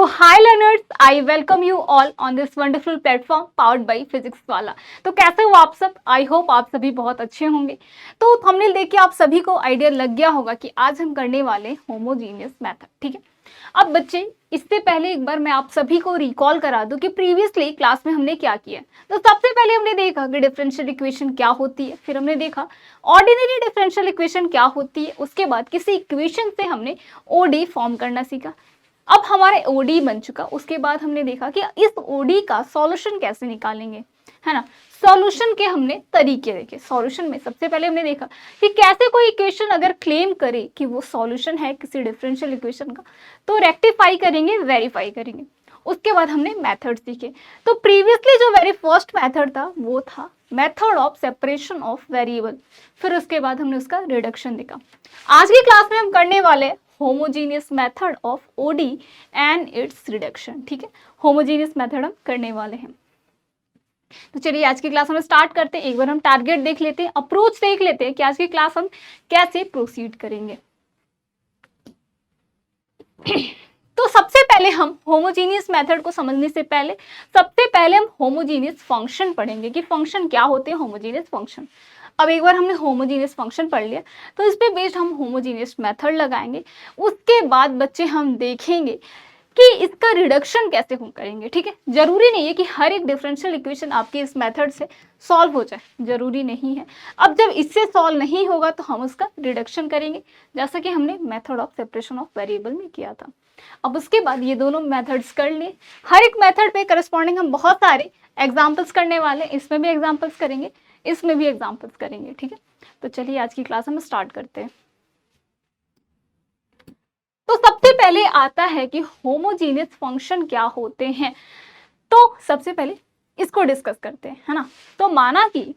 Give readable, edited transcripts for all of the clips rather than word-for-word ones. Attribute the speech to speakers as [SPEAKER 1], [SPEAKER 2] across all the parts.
[SPEAKER 1] So hi learners, I welcome you all on this wonderful platform powered by Physics वाला। तो कैसे हो आप सब? आई होप आप सभी बहुत अच्छे होंगे। तो थंबनेल देख के आप सभी को आइडिया लग गया होगा कि आज हम करने वाले होमोजीनियस मेथड, ठीक है। अब बच्चे, इससे पहले एक बार मैं आप सभी को रिकॉल करा दूं कि प्रीवियसली क्लास में हमने क्या किया। तो सबसे पहले हमने देखा कि डिफरेंशियल इक्वेशन क्या होती है, फिर हमने देखा ऑर्डिनरी डिफरेंशियल इक्वेशन क्या होती है, उसके बाद किसी इक्वेशन से हमने ओडी फॉर्म करना सीखा। अब हमारे ओडी बन चुका, उसके बाद हमने देखा कि इस ओडी का सॉल्यूशन कैसे निकालेंगे, है ना। सॉल्यूशन के हमने तरीके देखे। सॉल्यूशन में सबसे पहले हमने देखा कि कैसे कोई इक्वेशन अगर क्लेम करे कि वो सॉल्यूशन है किसी डिफरेंशियल इक्वेशन का, तो रेक्टिफाई करेंगे, वेरीफाई करेंगे। उसके बाद हमने मेथड सीखे। तो प्रीवियसली जो वेरी फर्स्ट मेथड था वो था method of separation of variable, फिर उसके बाद हमने उसका रिडक्शन देखा। आज की क्लास में हम करने वाले homogeneous method of OD and it's reduction, ठीक है। होमोजीनियस मेथड हम करने वाले हैं। तो चलिए आज की क्लास हम स्टार्ट करते हैं। एक बार हम टारगेट देख लेते हैं, अप्रोच देख लेते हैं कि आज की क्लास हम कैसे प्रोसीड करेंगे। तो सबसे पहले हम होमोजीनियस मेथड को समझने से पहले सबसे पहले हम होमोजीनियस फंक्शन पढ़ेंगे कि फंक्शन क्या होते हैं, होमोजीनियस फंक्शन। अब एक बार हमने होमोजीनियस फंक्शन पढ़ लिया तो इस पे बेस्ड हम होमोजीनियस मेथड लगाएंगे। उसके बाद बच्चे हम देखेंगे कि इसका रिडक्शन कैसे हम करेंगे, ठीक है। जरूरी नहीं है कि हर एक डिफरेंशियल इक्वेशन आपकी इस मेथड से सॉल्व हो जाए, जरूरी नहीं है। अब जब इससे सॉल्व नहीं होगा तो हम उसका रिडक्शन करेंगे, जैसा कि हमने method of separation of variable में किया था। अब उसके बाद ये दोनों मेथड्स कर लिए। हर एक मेथड पे करस्पॉन्डिंग हम बहुत सारे एग्जाम्पल्स करने वाले हैं। इसमें भी एग्जाम्पल्स करेंगे, इसमें भी एग्जाम्पल्स करेंगे, ठीक है। तो चलिए आज की क्लास हम स्टार्ट करते हैं। तो सबसे पहले आता है कि होमोजीनियस फंक्शन क्या होते हैं। तो सबसे पहले इसको डिस्कस करते हैं, है ना। तो माना कि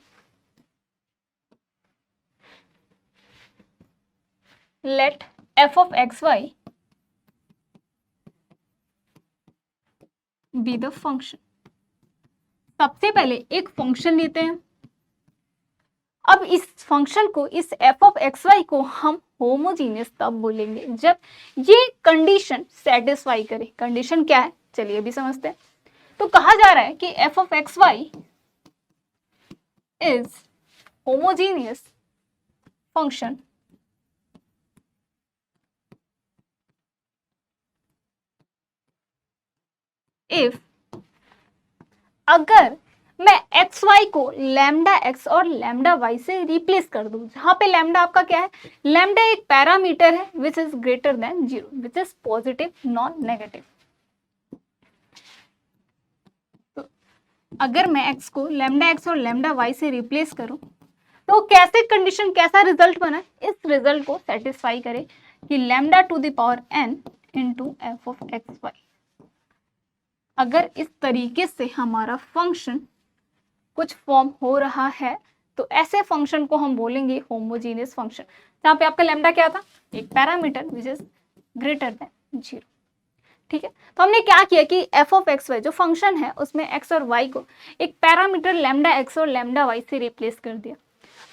[SPEAKER 1] let f of xy be the function. सबसे पहले एक फंक्शन लेते हैं। अब इस फंक्शन को, इस f of xy को हम होमोजीनियस तब बोलेंगे जब ये कंडीशन सेटिस्फाई करे। कंडीशन क्या है चलिए अभी समझते हैं। तो कहा जा रहा है कि f of xy is homogeneous function if, अगर मैं एक्स वाई को लैम्डा एक्स और लैम्डा वाई से रिप्लेस कर दूं, जहां पे लैम्डा आपका क्या है, लैम्डा एक पैरामीटर है which is greater than zero, which is positive non negative. तो अगर मैं एक्स को लैम्डा एक्स और लैम्डा वाई से रिप्लेस करूं तो कैसे कंडीशन, कैसा रिजल्ट बना, इस रिजल्ट को सेटिस्फाई करे कि lambda to the power n into f of x y. अगर इस तरीके से हमारा फंक्शन कुछ फॉर्म हो रहा है तो ऐसे फंक्शन को हम बोलेंगे होमोजीनियस फंक्शन, जहां पे आपका लैम्डा क्या था, एक parameter which is greater than zero, ठीक है। तो हमने क्या किया कि एफ ऑफ एक्स वाई जो फंक्शन है उसमें एक्स और वाई को एक पैरामीटर लैम्डा एक्स और लैम्डा वाई से रिप्लेस कर दिया।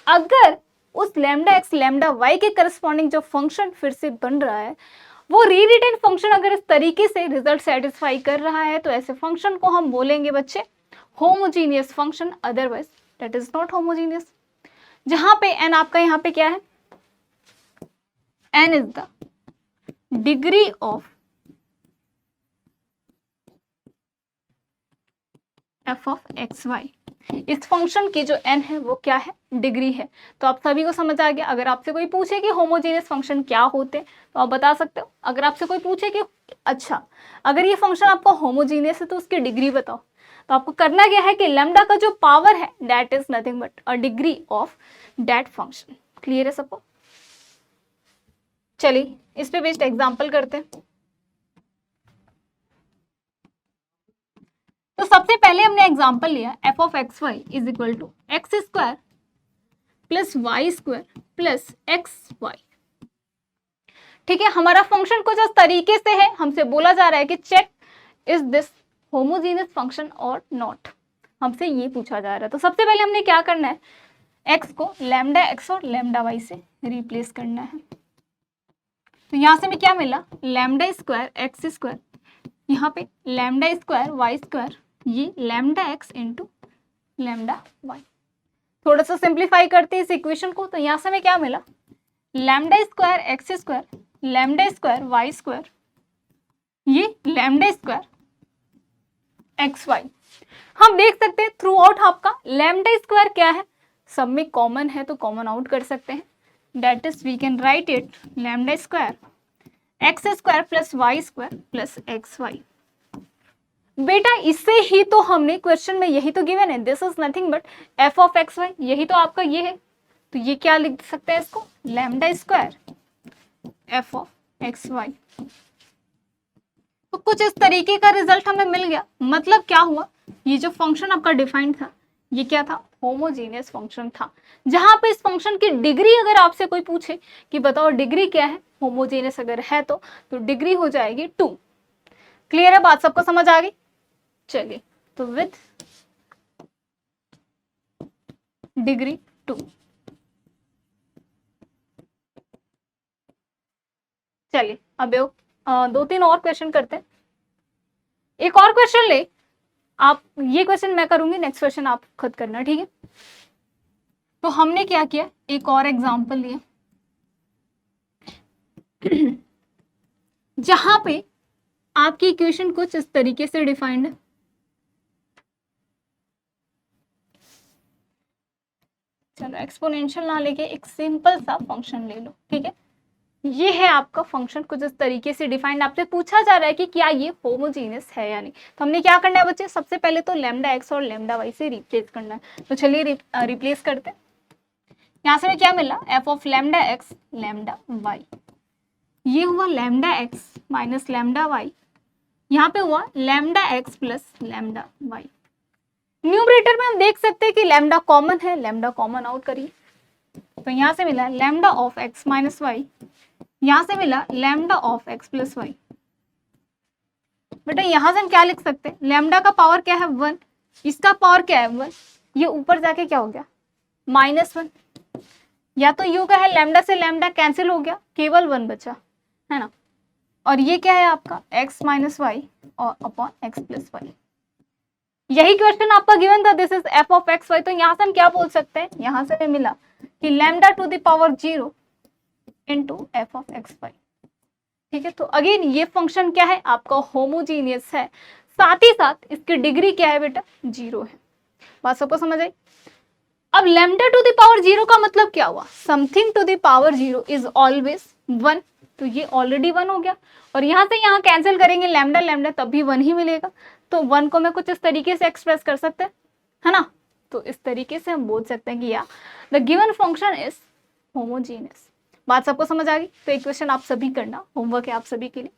[SPEAKER 1] अगर उस लैम्डा एक्स लैम्डा वाई के करस्पॉन्डिंग जो फंक्शन फिर से बन रहा है वो रीरिटेन फंक्शन अगर इस तरीके से रिजल्ट सेटिस्फाई कर रहा है तो ऐसे फंक्शन को हम बोलेंगे बच्चे homogeneous function, otherwise that is not homogeneous. जहां पे n आपका यहाँ पे क्या है, n is the degree of f of x y. इस फंक्शन की जो n है वो क्या है, डिग्री है। तो आप सभी को समझ आ गया। अगर आपसे कोई पूछे कि होमोजीनियस फंक्शन क्या होते हैं तो आप बता सकते हो। अगर आपसे कोई पूछे कि अच्छा अगर ये फंक्शन आपका होमोजीनियस है तो उसकी डिग्री बताओ, तो आपको करना क्या है कि लैम्डा का जो पावर है that is nothing but a degree of that function. Clear है सबको? चलिए इस पे बेस्ड एग्जांपल करते हैं। तो सबसे पहले हमने एग्जांपल लिया f of x y is equal to x square plus y square plus x y, ठीक है। हमारा फंक्शन कुछ इस तरीके से है, हमसे बोला जा रहा है कि check is this homogeneous function और नॉट, हमसे ये पूछा जा रहा है। तो सबसे पहले हमने क्या करना है, x को लैम्डा x और लैम्डा y से रिप्लेस करना है। तो यहां से हमें क्या मिला, लैम्डा स्क्वायर एक्स स्क्वायर यहाँ पे लैम्डा स्क्वायर वाई स्क्वायर, ये lambda x into lambda y. थोड़ा सा सिंप्लीफाई करते हैं इस इक्वेशन को, तो यहाँ से हमें क्या मिला, lambda square x square lambda square y square, ये लैम्डा स्क्वायर एक्स वाई। हम देख सकते हैं थ्रू आउट आपका लैम्डा स्क्वायर क्या है, सब में कॉमन है तो कॉमन आउट कर सकते हैं, that is we can write it lambda square x square plus y square plus x y. बेटा इससे ही तो हमने क्वेश्चन में यही तो गिवन है, this is nothing but f of x y, यही तो आपका ये है, तो ये क्या लिख सकते हैं इसको, lambda square f of x y. तो कुछ इस तरीके का रिजल्ट हमें मिल गया। मतलब क्या हुआ, ये जो फंक्शन आपका डिफाइंड था ये क्या था, होमोजीनियस फंक्शन था, जहां पे इस फंक्शन की डिग्री अगर आपसे कोई पूछे कि बताओ डिग्री क्या है, होमोजीनियस अगर है तो डिग्री हो जाएगी 2। क्लियर है बात, सबको समझ आ गई। चलिए तो विथ डिग्री 2, चलिए अब 2-3 और क्वेश्चन करते हैं। एक और क्वेश्चन ले आप, ये क्वेश्चन मैं करूंगी, नेक्स्ट क्वेश्चन आप खुद करना, ठीक है। तो हमने क्या किया, एक और एग्जांपल लिया जहां पे आपकी इक्वेशन कुछ इस तरीके से डिफाइंड है, चलो एक्सपोनेंशियल ना लेके एक सिंपल सा फंक्शन ले लो, ठीक है। ये है आपका फंक्शन कुछ इस तरीके से डिफाइंड, आपसे पूछा जा रहा है कि क्या ये होमोजीनियस है या नहीं। तो हमने क्या करना है बच्चे, सबसे पहले तो लैम्डा एक्स और लैम्डा वाई से रिप्लेस करना है। तो चलिए रिप्लेस करते हैं। यहाँ से हमें क्या मिला, f of lambda x lambda y, ये हुआ lambda x minus lambda y, यहाँ पे हुआ lambda x plus lambda y. Numerator में हम देख सकते हैं कि लैम्डा कॉमन है, लैम्डा कॉमन आउट करिए, तो यहाँ से मिला lambda of x minus y, यहाँ से मिला lambda of x plus y. बेटा यहाँ से हम क्या लिख सकते हैं, लैम्डा का पावर क्या है 1, इसका पावर क्या है 1, ये ऊपर जाके क्या हो गया -1, या तो यू का है लैम्डा से लैम्डा कैंसिल हो गया, केवल 1 बचा है ना, और ये क्या है आपका x माइनस वाई और अपॉन एक्स प्लस वाई। यही क्वेश्चन आपका गिवन था, this is f of x y. तो यहाँ से हम क्या बोल सकते हैं, यहाँ से हमें मिला कि lambda to the power 0 into f of x y, ठीक है। तो अगेन ये फंक्शन क्या है आपका, होमोजीनियस है, साथ ही साथ इसकी डिग्री क्या है बेटा 0 है। बात सबको समझ आई। अब लैम्डा टू द पावर 0 का मतलब क्या हुआ, something to the power 0 is always 1, तो ये ऑलरेडी 1 हो गया, और यहाँ से यहाँ कैंसिल करेंगे लैम्डा लैम्डा तब भी 1 ही मिलेगा, तो 1 को मैं कुछ इस तरीके से एक्सप्रेस कर सकते हैं, है ना। तो इस तरीके से हम बोल सकते हैं कि या the given function is homogeneous. बात सबको समझ आ गई। तो एक क्वेश्चन आप सभी करना, होमवर्क है आप सभी के लिए,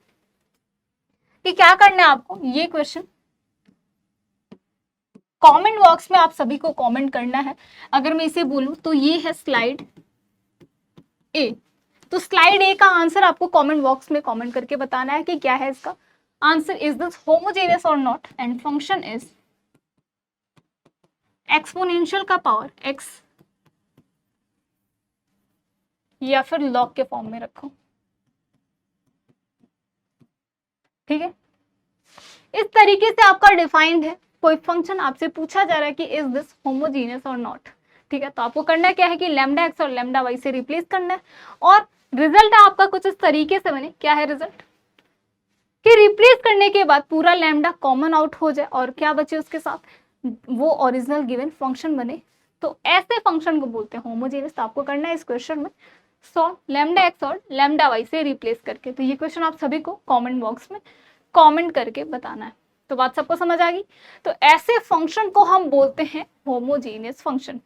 [SPEAKER 1] कि क्या करना है आपको, ये क्वेश्चन कमेंट बॉक्स में आप सभी को कमेंट करना है। अगर मैं इसे बोलूं तो ये है स्लाइड ए, तो स्लाइड ए का आंसर आपको कमेंट बॉक्स में कमेंट करके बताना है कि क्या है इसका आंसर, इज दिस होमोजेनियस और not, and function is exponential का पावर x, या फिर लॉग के फॉर्म में रखो, ठीक है। इस तरीके से आपका डिफाइंड है, कोई फंक्शन आपसे पूछा जा रहा है कि इज दिस होमोजीनियस और नॉट, ठीक है। तो आपको करना क्या है कि लैम्डा एक्स और लैम्डा वाई से रिप्लेस करना है, और रिजल्ट आपका कुछ इस तरीके से बने, क्या है रिजल्ट कि रिप्लेस करने के बाद पूरा लैम्डा कॉमन आउट हो जाए और क्या बचे उसके साथ, वो ओरिजिनल गिवन फंक्शन बने। तो ऐसे फंक्शन को बोलते हैं होमोजीनियस। तो आपको करना है इस क्वेश्चन में सॉल्व लैम्डा एक्स और लैम्डा वाई से रिप्लेस करके। तो ये क्वेश्चन आप सभी को कमेंट बॉक्स में कमेंट करके बताना है। तो बात सबको समझ आ गई। तो ऐसे फंक्शन को हम बोलते हैं होमोजीनियस फंक्शन।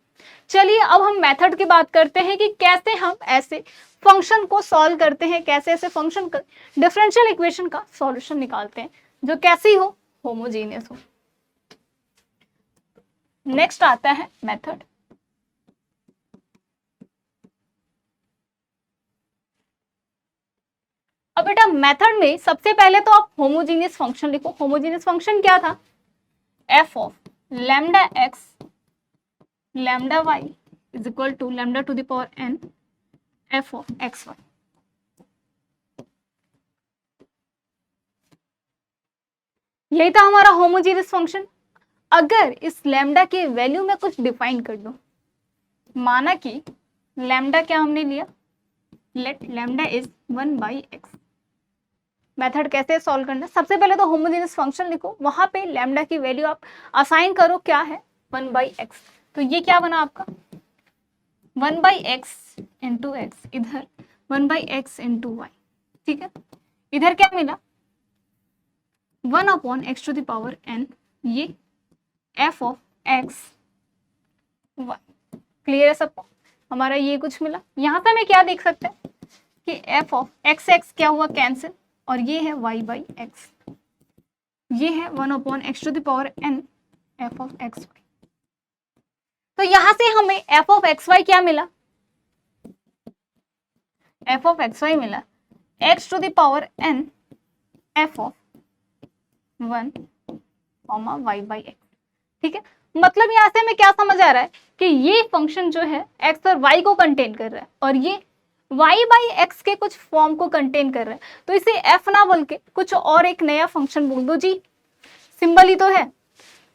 [SPEAKER 1] चलिए अब हम मेथड की बात करते हैं कि कैसे हम ऐसे फंक्शन को सॉल्व करते हैं, कैसे ऐसे फंक्शन का डिफरेंशियल इक्वेशन का सॉल्यूशन निकालते हैं जो कैसी हो, होमोजीनियस हो। नेक्स्ट आता है मेथड। अब बेटा मेथड में सबसे पहले तो आप होमोजीनियस फंक्शन लिखो। होमोजीनियस फंक्शन क्या था, f of lambda x lambda y is equal to lambda to the power n f of x y. यही था हमारा होमोजीनियस फंक्शन। अगर इस लैम्डा के वैल्यू में कुछ डिफाइन कर दो, माना कि लैम्डा क्या हमने लिया, let lambda is 1/x। Method कैसे सॉल्व करना है, सबसे पहले तो होमोजेनियस फंक्शन लिखो, वहां पे लैम्डा की वैल्यू आप असाइन करो, क्या है 1/x। तो ये क्या बना आपका 1/x इंटू एक्स, इधर 1/x इंटू वाई। ठीक है, इधर क्या मिला 1/x to the power n, ये f of x y। Clear है सबको, हमारा ये कुछ मिला। यहाँ से हमें क्या देख सकते हैं कि f ऑफ x क्या हुआ कैंसिल, और ये है y/x, ये है 1/x to the power n f of x y। तो यहां से हमें f ऑफ x y क्या मिला, f ऑफ x y मिला x to the power n f of 1, y/x। ठीक है, मतलब यहां से हमें क्या समझ आ रहा है कि ये फंक्शन जो है x और y को कंटेन कर रहा है, और ये y/x के कुछ फॉर्म को कंटेन कर रहा है। तो इसे f ना बोल के कुछ और एक नया फंक्शन बोल दो जी, सिंबल ही तो है।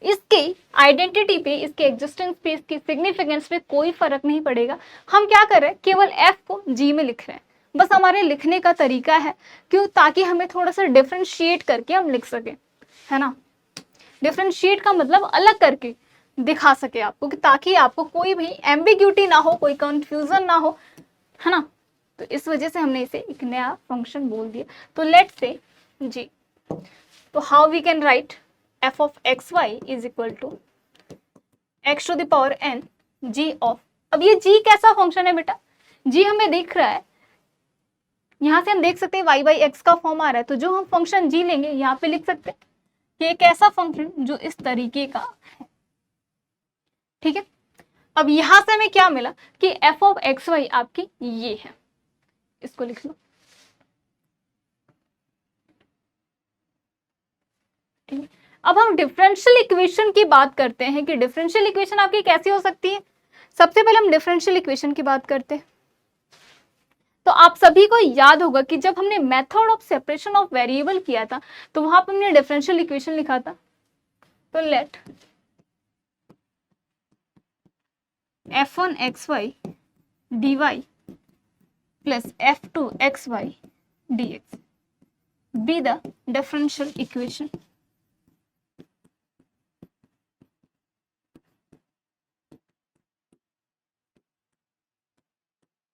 [SPEAKER 1] इसके आइडेंटिटी पे, इसके एग्जिस्टेंस पे, इसकी सिग्निफिकेंस पे कोई फर्क नहीं पड़ेगा। हम क्या कर रहे हैं, केवल f को g में लिख रहे हैं, बस हमारे लिखने का तरीका है, क्यों, ताकि हमें थोड़ा सा डिफरेंशिएट करके हम लिख सके, है ना। डिफरेंशिएट का मतलब अलग करके दिखा सके आपको, कि ताकि आपको कोई भी एम्बिग्यूटी ना हो, कोई कंफ्यूजन ना हो, है ना। तो इस वजह से हमने इसे एक नया फंक्शन बोल दिया। तो लेट्स से जी, तो how we can write f of x y is equal to x to the power n g of, अब ये g कैसा फंक्शन है बेटा, g हमें दिख रहा है, यहां से हम देख सकते हैं y/x का फॉर्म आ रहा है, तो जो हम फंक्शन g लेंगे यहाँ पे लिख सकते हैं कि एक ऐसा फंक्शन जो इस तरीके का है। ठीक है, अब यहां से हमें क्या मिला कि f ऑफ एक्स वाई आपकी ये है, इसको लिख लो। ठीक है, अब हम डिफरेंशियल इक्वेशन की बात करते हैं कि डिफरेंशियल इक्वेशन आपकी कैसी हो सकती है। सबसे पहले हम डिफरेंशियल इक्वेशन की बात करते हैं। तो आप सभी को याद होगा कि जब हमने method of separation of variable किया था, तो वहां पर हमने डिफरेंशियल इक्वेशन लिखा था। तो let f1xy dy plus f2xy dx be the differential equation।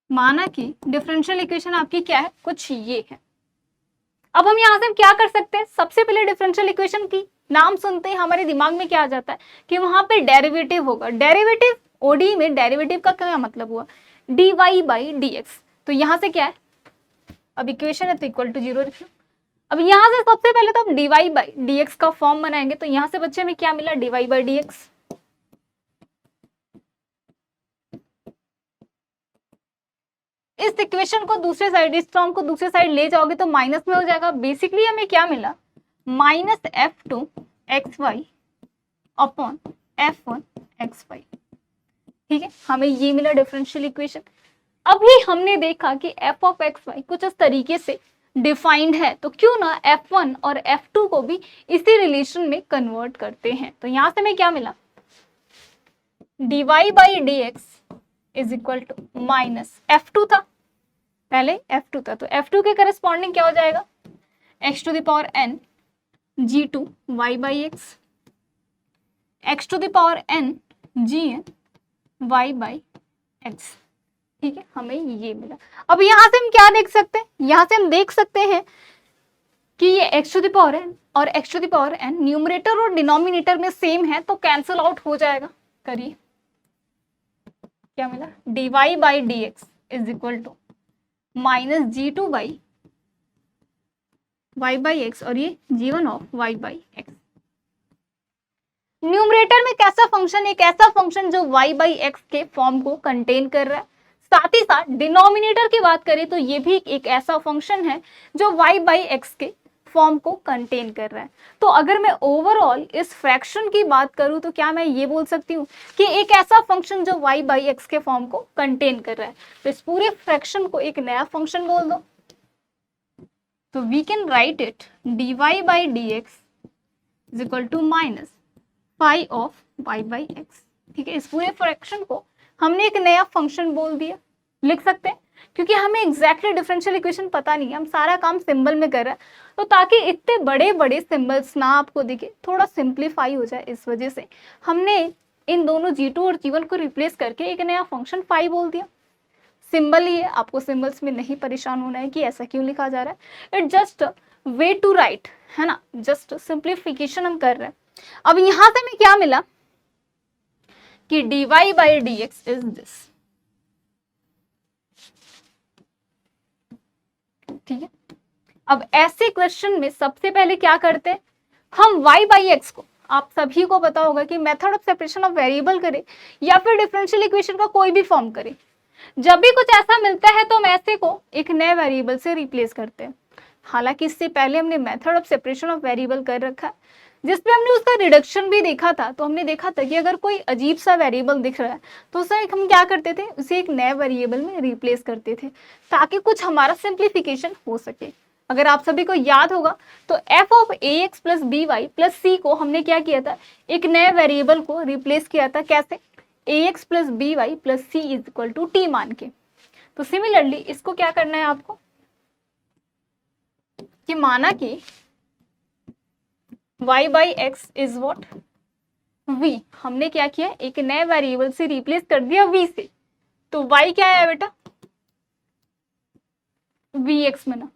[SPEAKER 1] माना कि डिफरेंशियल इक्वेशन आपकी क्या है, कुछ ये है। अब हम यहाँ से क्या कर सकते हैं, सबसे पहले डिफरेंशियल इक्वेशन की नाम सुनते ही हमारे दिमाग में क्या आ जाता है कि वहां पे डेरिवेटिव होगा। डेरिवेटिव ओडी में डेरिवेटिव का क्या मतलब हुआ, dy/dx। तो यहाँ से क्या है, अब इक्वेशन है तो इक्वल टू 0 रखियो। अब यहाँ से सबसे पहले तो हम dy/dx का फॉर्म बनाएंगे, तो यहाँ से बच्चे में क्या मिला dy/dx। इस इक्वेशन को दूसरे साइड, इस टर्म को दूसरे साइड ले जाओगे तो माइनस में हो जाएगा। बेसिकली हमें क्या मिला -f2xy अपॉन f1xy। ठीक है, हमें ये मिला डिफरेंशियल इक्वेशन। अभी हमने देखा कि f ऑफ एक्स वाई कुछ इस तरीके से डिफाइंड है, तो क्यों ना f1 और f2 को भी इसी रिलेशन में कन्वर्ट करते हैं। तो यहां से हमें क्या मिला dy/dx is equal to -f2 था, पहले f2 था, तो f2 के करस्पॉन्डिंग क्या हो जाएगा x to the power n g2 y/x, x to the power n gn y/x। ठीक है, हमें ये मिला। अब यहां से हम क्या देख सकते हैं, यहां से हम देख सकते हैं कि ये x to the power n और x to the power n numerator और डिनोमिनेटर में सेम है, तो कैंसिल आउट हो जाएगा। करिए, क्या मिला dy/dx is equal to -g2 by y/x और ये g1 ऑफ y/x। न्यूमरेटर में कैसा फंक्शन, एक ऐसा फंक्शन जो y/x के फॉर्म को कंटेन कर रहा है। साथ ही साथ डिनोमिनेटर की बात करें तो ये भी एक ऐसा फंक्शन है जो y/x के फॉर्म को कंटेन कर रहा है। तो अगर मैं ओवरऑल इस फ्रैक्शन की बात करूं तो क्या मैं ये बोल सकती हूँ कि एक ऐसा फंक्शन जो y/x के फॉर्म को कंटेन कर रहा है। तो इस पूरे फ्रैक्शन को एक नया फंक्शन बोल दो, तो we can write it dy/dx is equal to minus phi of y by x. ठीक है, इस पूरे फ्रैक्शन को हमने एक नया फंक्शन बोल दिया, लिख सकते हैं, क्योंकि हमें एग्जैक्टली डिफरेंशियल इक्वेशन पता नहीं है, हम सारा काम सिंबल में कर रहे हैं, तो ताकि इतने बड़े बड़े सिंबल्स ना आपको दिखे, थोड़ा सिंप्लीफाई हो जाए, इस वजह से हमने इन दोनों g2 और g1 को रिप्लेस करके एक नया फंक्शन फाई बोल दिया। सिंबल ही है, आपको सिंबल्स में नहीं परेशान होना है कि ऐसा क्यों लिखा जा रहा है, it just way to write, है ना, जस्ट सिंप्लीफिकेशन हम कर रहे हैं। अब यहां से हमें क्या मिला कि dy by dx is this. ठीक है, अब ऐसे क्वेश्चन में सबसे पहले क्या करते हैं, हम y बाई एक्स को, आप सभी को पता होगा कि method of separation of variable करे या फिर डिफरेंशियल इक्वेशन का कोई भी फॉर्म करे, जब भी कुछ ऐसा मिलता है तो हम ऐसे को एक नए वेरिएबल से रिप्लेस करते हैं। हालांकि इससे पहले हमने method of separation of variable कर रखा है, जिसपे हमने उसका रिडक्शन भी देखा था। तो हमने देखा था कि अगर कोई अजीब सा वेरिएबल दिख रहा है तो उसे हम क्या करते थे, उसे एक नए वेरिएबल में रिप्लेस करते थे, ताकि कुछ हमारा सिंप्लीफिकेशन हो सके। अगर आप सभी को याद होगा तो f of ax plus B Y plus C को हमने क्या किया था, एक नए वेरिएबल को रिप्लेस किया था, कैसे, ax plus B Y plus c is equal to t मान के। तो सिमिलरली इसको क्या करना है आपको, कि माना कि y by x is what, v, हमने क्या किया, एक नए वेरिएबल से रिप्लेस कर दिया v से, तो y क्या है बेटा, vx में ना।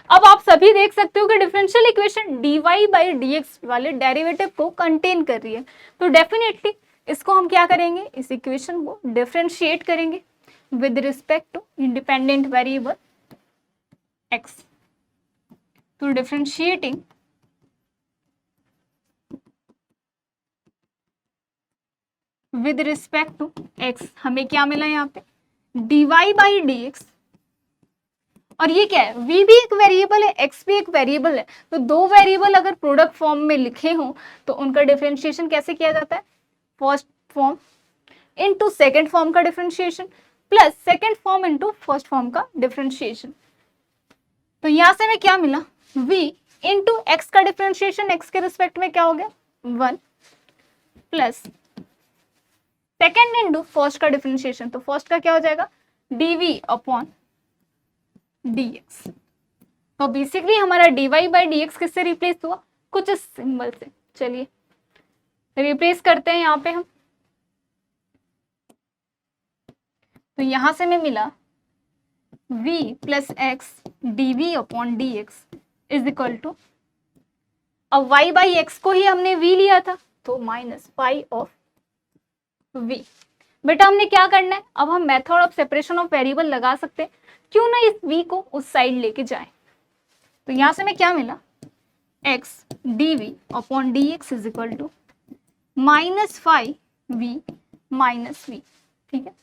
[SPEAKER 1] अब आप सभी देख सकते हो कि differential equation dy by dx वाले डेरिवेटिव को कंटेन कर रही है, तो डेफिनेटली इसको हम क्या करेंगे, इस इक्वेशन को डिफरेंशिएट करेंगे with respect to independent variable x। तो differentiating with respect to x, हमें क्या मिला यहाँ पे, dy बाई dx, और ये क्या है, v भी एक वेरिएबल है, x भी एक वेरिएबल है, तो दो वेरिएबल अगर प्रोडक्ट फॉर्म में लिखे हों तो उनका डिफरेंशिएशन कैसे किया जाता है, first form into second form का differentiation plus second form into first form का डिफरेंशिएशन। तो यहां से हमें क्या मिला, v इनटू x का डिफरेंशिएशन x के रिस्पेक्ट में क्या हो गया 1 प्लस सेकंड इनटू फर्स्ट का डिफरेंशिएशन, तो फर्स्ट का क्या हो जाएगा dv अपॉन dx। तो बेसिकली हमारा dy बाई dx किससे रिप्लेस हुआ, कुछ इस सिंबल से। चलिए रिप्लेस करते हैं यहाँ पे हम, तो यहां से हमें मिला v plus x dv upon dx is equal to, अब y बाई एक्स को ही हमने v लिया था तो माइनस पाई ऑफ v। बेटा हमने क्या करना है, अब हम method of separation of variable लगा सकते हैं, क्यों ना इस v को उस साइड लेके जाए। तो यहां से हमें क्या मिला, x dv upon dx is equal to minus phi v minus v। ठीक है,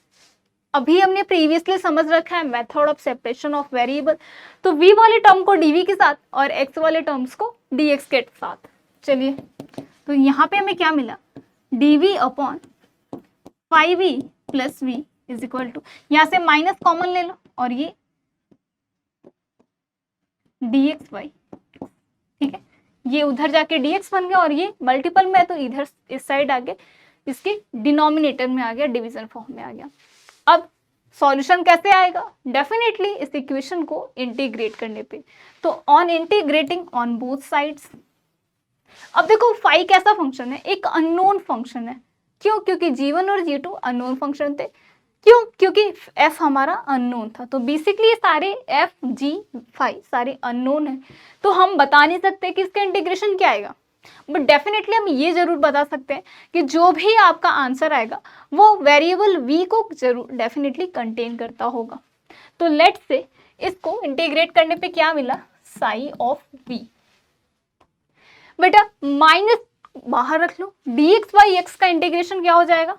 [SPEAKER 1] अभी हमने प्रीवियसली समझ रखा है method of separation of variable, तो v वाले टर्म को dv के साथ और x वाले टर्म्स को dx के साथ। चलिए तो यहाँ पे हमें क्या मिला, dv upon phi v plus v is equal to, यहाँ से माइनस कॉमन ले लो और ये dx बाई, ठीक है, ये उधर जाके dx बन गया और ये मल्टीपल में है तो इधर इस साइड आके इसके डिनोमिनेटर में आ गया, डिवीजन फॉर्म में आ गया। अब सॉल्यूशन कैसे आएगा, डेफिनेटली इस इक्वेशन को इंटीग्रेट करने पे, तो on integrating on both sides. अब देखो फाई कैसा फंक्शन है, एक अननोन फंक्शन है, क्यों, क्योंकि g1 और g2 अननोन फंक्शन थे, क्यों, क्योंकि f हमारा अननोन था, तो बेसिकली ये सारे f g फाई सारे अननोन है, तो हम बता नहीं सकते कि इसका इंटीग्रेशन क्या आएगा, बट डेफिनेटली हम ये जरूर बता सकते हैं कि जो भी आपका आंसर आएगा वो वेरिएबल v को जरूर डेफिनेटली कंटेन करता होगा। तो लेट्स से इसको इंटीग्रेट करने पे क्या मिला, साई ऑफ v। बेटा माइनस बाहर रख लो, dx बाई एक्स का इंटीग्रेशन क्या हो जाएगा,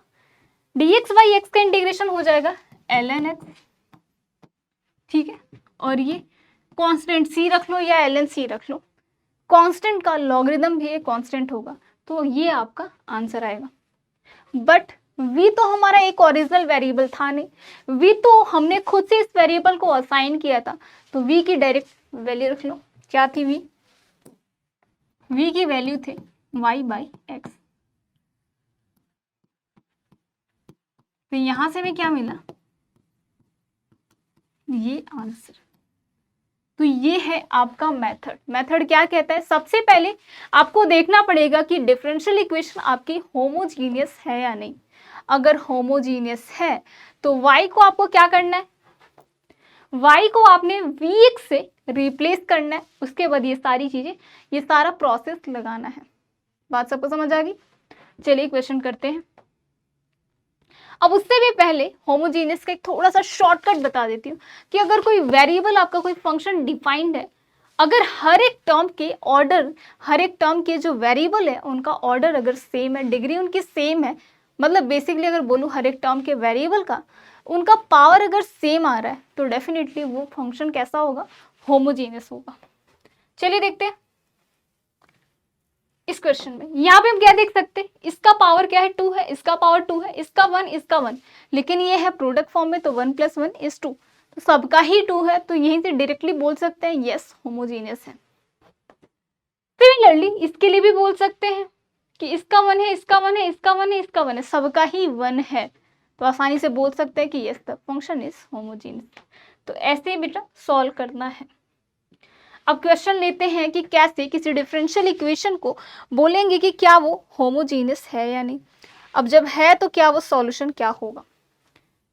[SPEAKER 1] dx बाई एक्स का इंटीग्रेशन हो जाएगा ln x। ठीक है, और ये कांस्टेंट c रख लो या ln c रख लो, कांस्टेंट का लॉगरिथम भी एक कांस्टेंट होगा, तो ये आपका आंसर आएगा। बट v तो हमारा एक ओरिजिनल वेरिएबल था नहीं, v तो हमने खुद से इस वेरिएबल को असाइन किया था, तो v की डायरेक्ट वैल्यू रख लो, क्या थी v की वैल्यू थे वाई बाई एक्स। तो यहां से हमें क्या मिला, ये आंसर। तो ये है आपका मेथड। मेथड क्या कहता है, सबसे पहले आपको देखना पड़ेगा कि डिफरेंशियल इक्वेशन आपकी होमोजीनियस है या नहीं। अगर होमोजीनियस है तो y को आपको क्या करना है, y को आपने vx से रिप्लेस करना है, उसके बाद ये सारी चीजें, ये सारा प्रोसेस लगाना है। बात सबको समझ आ गई। चलिए क्वेश्चन करते हैं। अब उससे भी पहले होमोजीनियस का एक थोड़ा सा शॉर्टकट बता देती हूँ कि अगर कोई वेरिएबल आपका कोई फंक्शन डिफाइंड है, अगर हर एक टर्म के ऑर्डर, हर एक टर्म के जो वेरिएबल है उनका ऑर्डर अगर सेम है, डिग्री उनकी सेम है, मतलब बेसिकली अगर बोलूँ हर एक टर्म के वेरिएबल का उनका पावर अगर सेम आ रहा है तो डेफिनेटली वो फंक्शन कैसा होगा, होमोजीनियस होगा। चलिए देखते हैं इस क्वेश्चन में। यहाँ पे हम क्या देख सकते हैं, इसका पावर क्या है, 2 है, इसका पावर 2 है, इसका 1, इसका 1, लेकिन ये है प्रोडक्ट फॉर्म में तो 1 + 1 = 2, तो सबका ही 2 है, तो यहीं से डायरेक्टली बोल सकते हैं यस होमोजीनियस है। सिमिलरली इसके लिए भी बोल सकते हैं कि इसका 1 है, इसका 1 है, इसका 1 है, इसका 1 है, सबका ही 1 है, तो आसानी से बोल सकते हैं कि yes the function is homogeneous. तो ऐसे ही बेटा सॉल्व करना है। अब क्वेश्चन लेते हैं कि कैसे किसी डिफरेंशियल इक्वेशन को बोलेंगे कि क्या वो होमोजीनियस है या नहीं। अब जब है तो क्या वो सॉल्यूशन क्या होगा,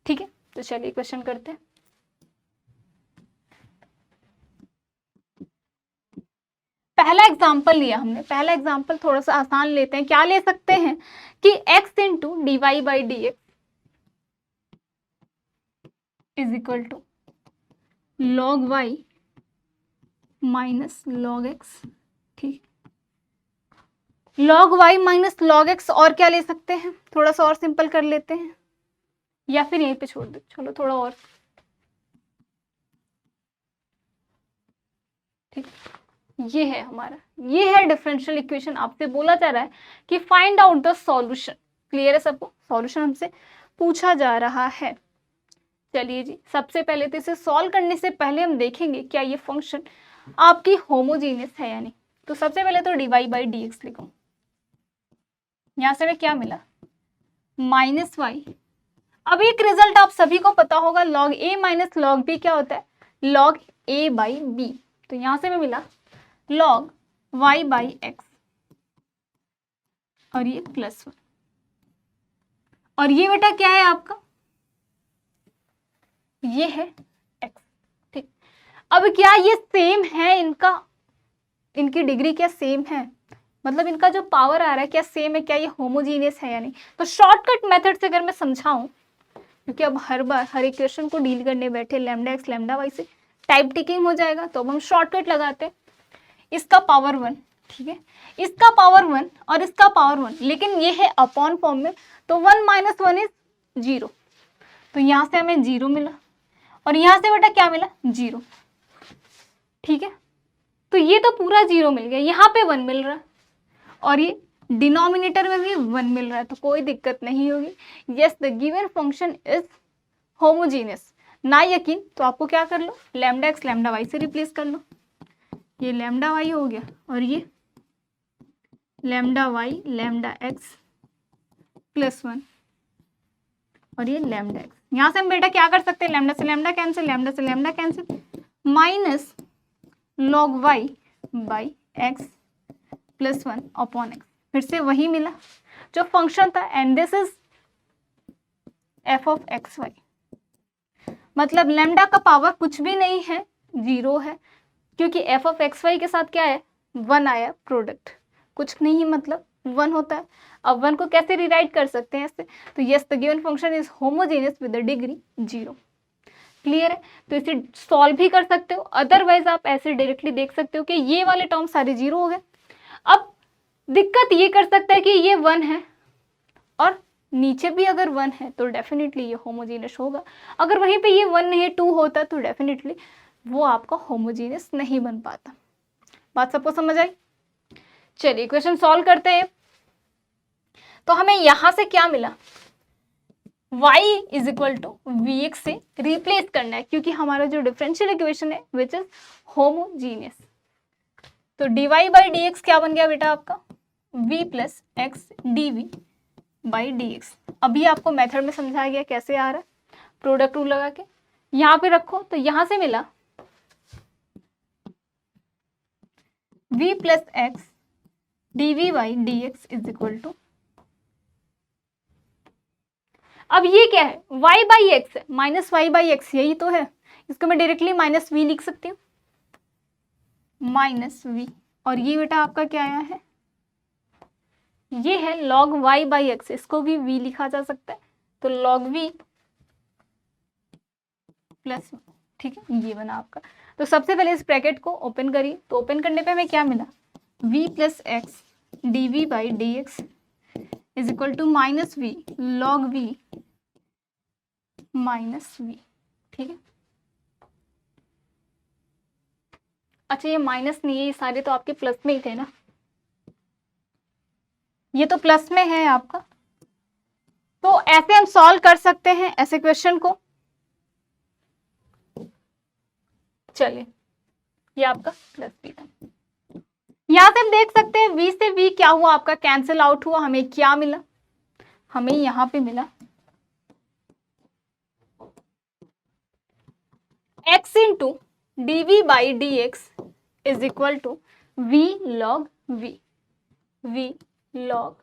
[SPEAKER 1] ठीक है। तो चलिए क्वेश्चन करते हैं। पहला एग्जांपल लिया हमने, पहला एग्जांपल थोड़ा सा आसान लेते हैं। क्या ले सकते हैं कि x × dy/dx = log y - log x, ठीक। log y - log x, और क्या ले सकते हैं, थोड़ा सा और सिंपल कर लेते हैं, या फिर यहीं पे छोड़ दो, चलो थोड़ा और, ठीक। ये है हमारा, ये है डिफरेंशियल इक्वेशन। आपसे बोला जा रहा है कि find out the solution. Clear है सबको, सॉल्यूशन हमसे पूछा जा रहा है। चलिए जी, सबसे पहले तो इसे सॉल्व करने से पहले हम देखेंगे क्या ये फंक्शन आपकी होमोजीनियस है या नहीं। तो सबसे पहले तो dy/dx लिखो। यहां से हमें क्या मिला, -y। अब एक रिजल्ट आप सभी को पता होगा, log a - log b क्या होता है, log a/b। तो यहां से हमें मिला log y/x, और ये +1, और ये बेटा क्या है आपका, ये है x, ठीक। अब क्या ये सेम है, इनकी डिग्री क्या सेम है, मतलब इनका जो पावर आ रहा है क्या सेम है, क्या ये होमोजीनियस है या नहीं। तो शॉर्टकट मेथड से अगर मैं समझाऊं, क्योंकि अब हर बार हर इक्वेशन को डील करने बैठे λx λy से टाइप टिकिंग हो जाएगा, तो अब हम शॉर्टकट लगाते हैं। इसका पावर 1, ठीक है, इसका पावर 1 और इसका पावर 1, लेकिन ये है अपॉन फॉर्म में, तो 1 - 1 = 0, तो यहाँ से हमें 0 मिला, और यहाँ से बेटा क्या मिला, 0, ठीक है। तो ये तो पूरा 0 मिल गया, यहाँ पे 1 मिल रहा है, और ये डिनोमिनेटर में भी 1 मिल रहा है, तो कोई दिक्कत नहीं होगी। Yes the given function is homogeneous. ना यकीन तो आपको क्या कर लो, λx λy से रिप्लेस कर लो, ये λy हो गया, और ये λy λx +1, और ये λx। यहाँ से हम बेटा क्या कर सकते हैं, लैम्डा से लैम्डा कैंसिल, लैम्डा से lambda cancel, -log y/x +1 upon x, फिर से वही मिला जो फंक्शन था, and this is f(x, y), मतलब लैम्डा का पावर कुछ भी नहीं है, 0 है, क्योंकि f(x, y) के साथ क्या है, 1 आया, प्रोडक्ट कुछ नहीं मतलब 1 होता है। अब 1 को कैसे रिराइट कर सकते हैं ऐसे, तो yes the given function is homogeneous with the degree 0। Clear है, तो इसे सॉल्व भी कर सकते हो, अदरवाइज आप ऐसे डायरेक्टली देख सकते हो कि ये वाले टर्म सारे 0 हो गए। अब दिक्कत ये कर सकता है कि ये 1 है और नीचे भी अगर 1 है तो डेफिनेटली ये होमोजीनियस होगा, अगर वहीं पे ये 1 नहीं 2 होता तो डेफिनेटली वो आपका होमोजीनियस नहीं बन पाता। बात सबको समझ आई। चलिए क्वेश्चन सॉल्व करते हैं। तो हमें यहां से क्या मिला, y = vx से रिप्लेस करना है, क्योंकि हमारा जो डिफरेंशियल इक्वेशन है विच इज होमोजीनियस। तो dy/dx क्या बन गया बेटा आपका, v plus x d v by d x. अभी आपको मेथड में समझाया गया कैसे आ रहा है, प्रोडक्ट रूल लगा के यहाँ पे रखो तो यहाँ से मिला v plus x d v by d x is equal to, अब ये क्या है, y बाई एक्स है, माइनस वाई बाई एक्स, यही तो है, इसको मैं डायरेक्टली माइनस वी लिख सकती हूँ, माइनस वी। और ये बेटा आपका क्या आया है, ये है log y बाई एक्स, इसको भी v लिखा जा सकता है, तो log v प्लस, ठीक है, ये बना आपका। तो सबसे पहले इस ब्रैकेट को ओपन करिए, तो ओपन करने पे हमें क्या मिला, v plus x d v by d x is equal to minus v log v minus v, ठीक है। अच्छा ये माइनस नहीं है, ये सारे तो आपके प्लस में ही थे ना, ये तो प्लस में है आपका, तो ऐसे हम सॉल्व कर सकते हैं ऐसे क्वेश्चन को। चलिए ये आपका प्लस बी था, यहां से हम देख सकते हैं v से v क्या हुआ आपका, कैंसिल आउट हुआ, हमें क्या मिला, हमें यहां पे मिला x into d v by d x is equal to v log v, v log।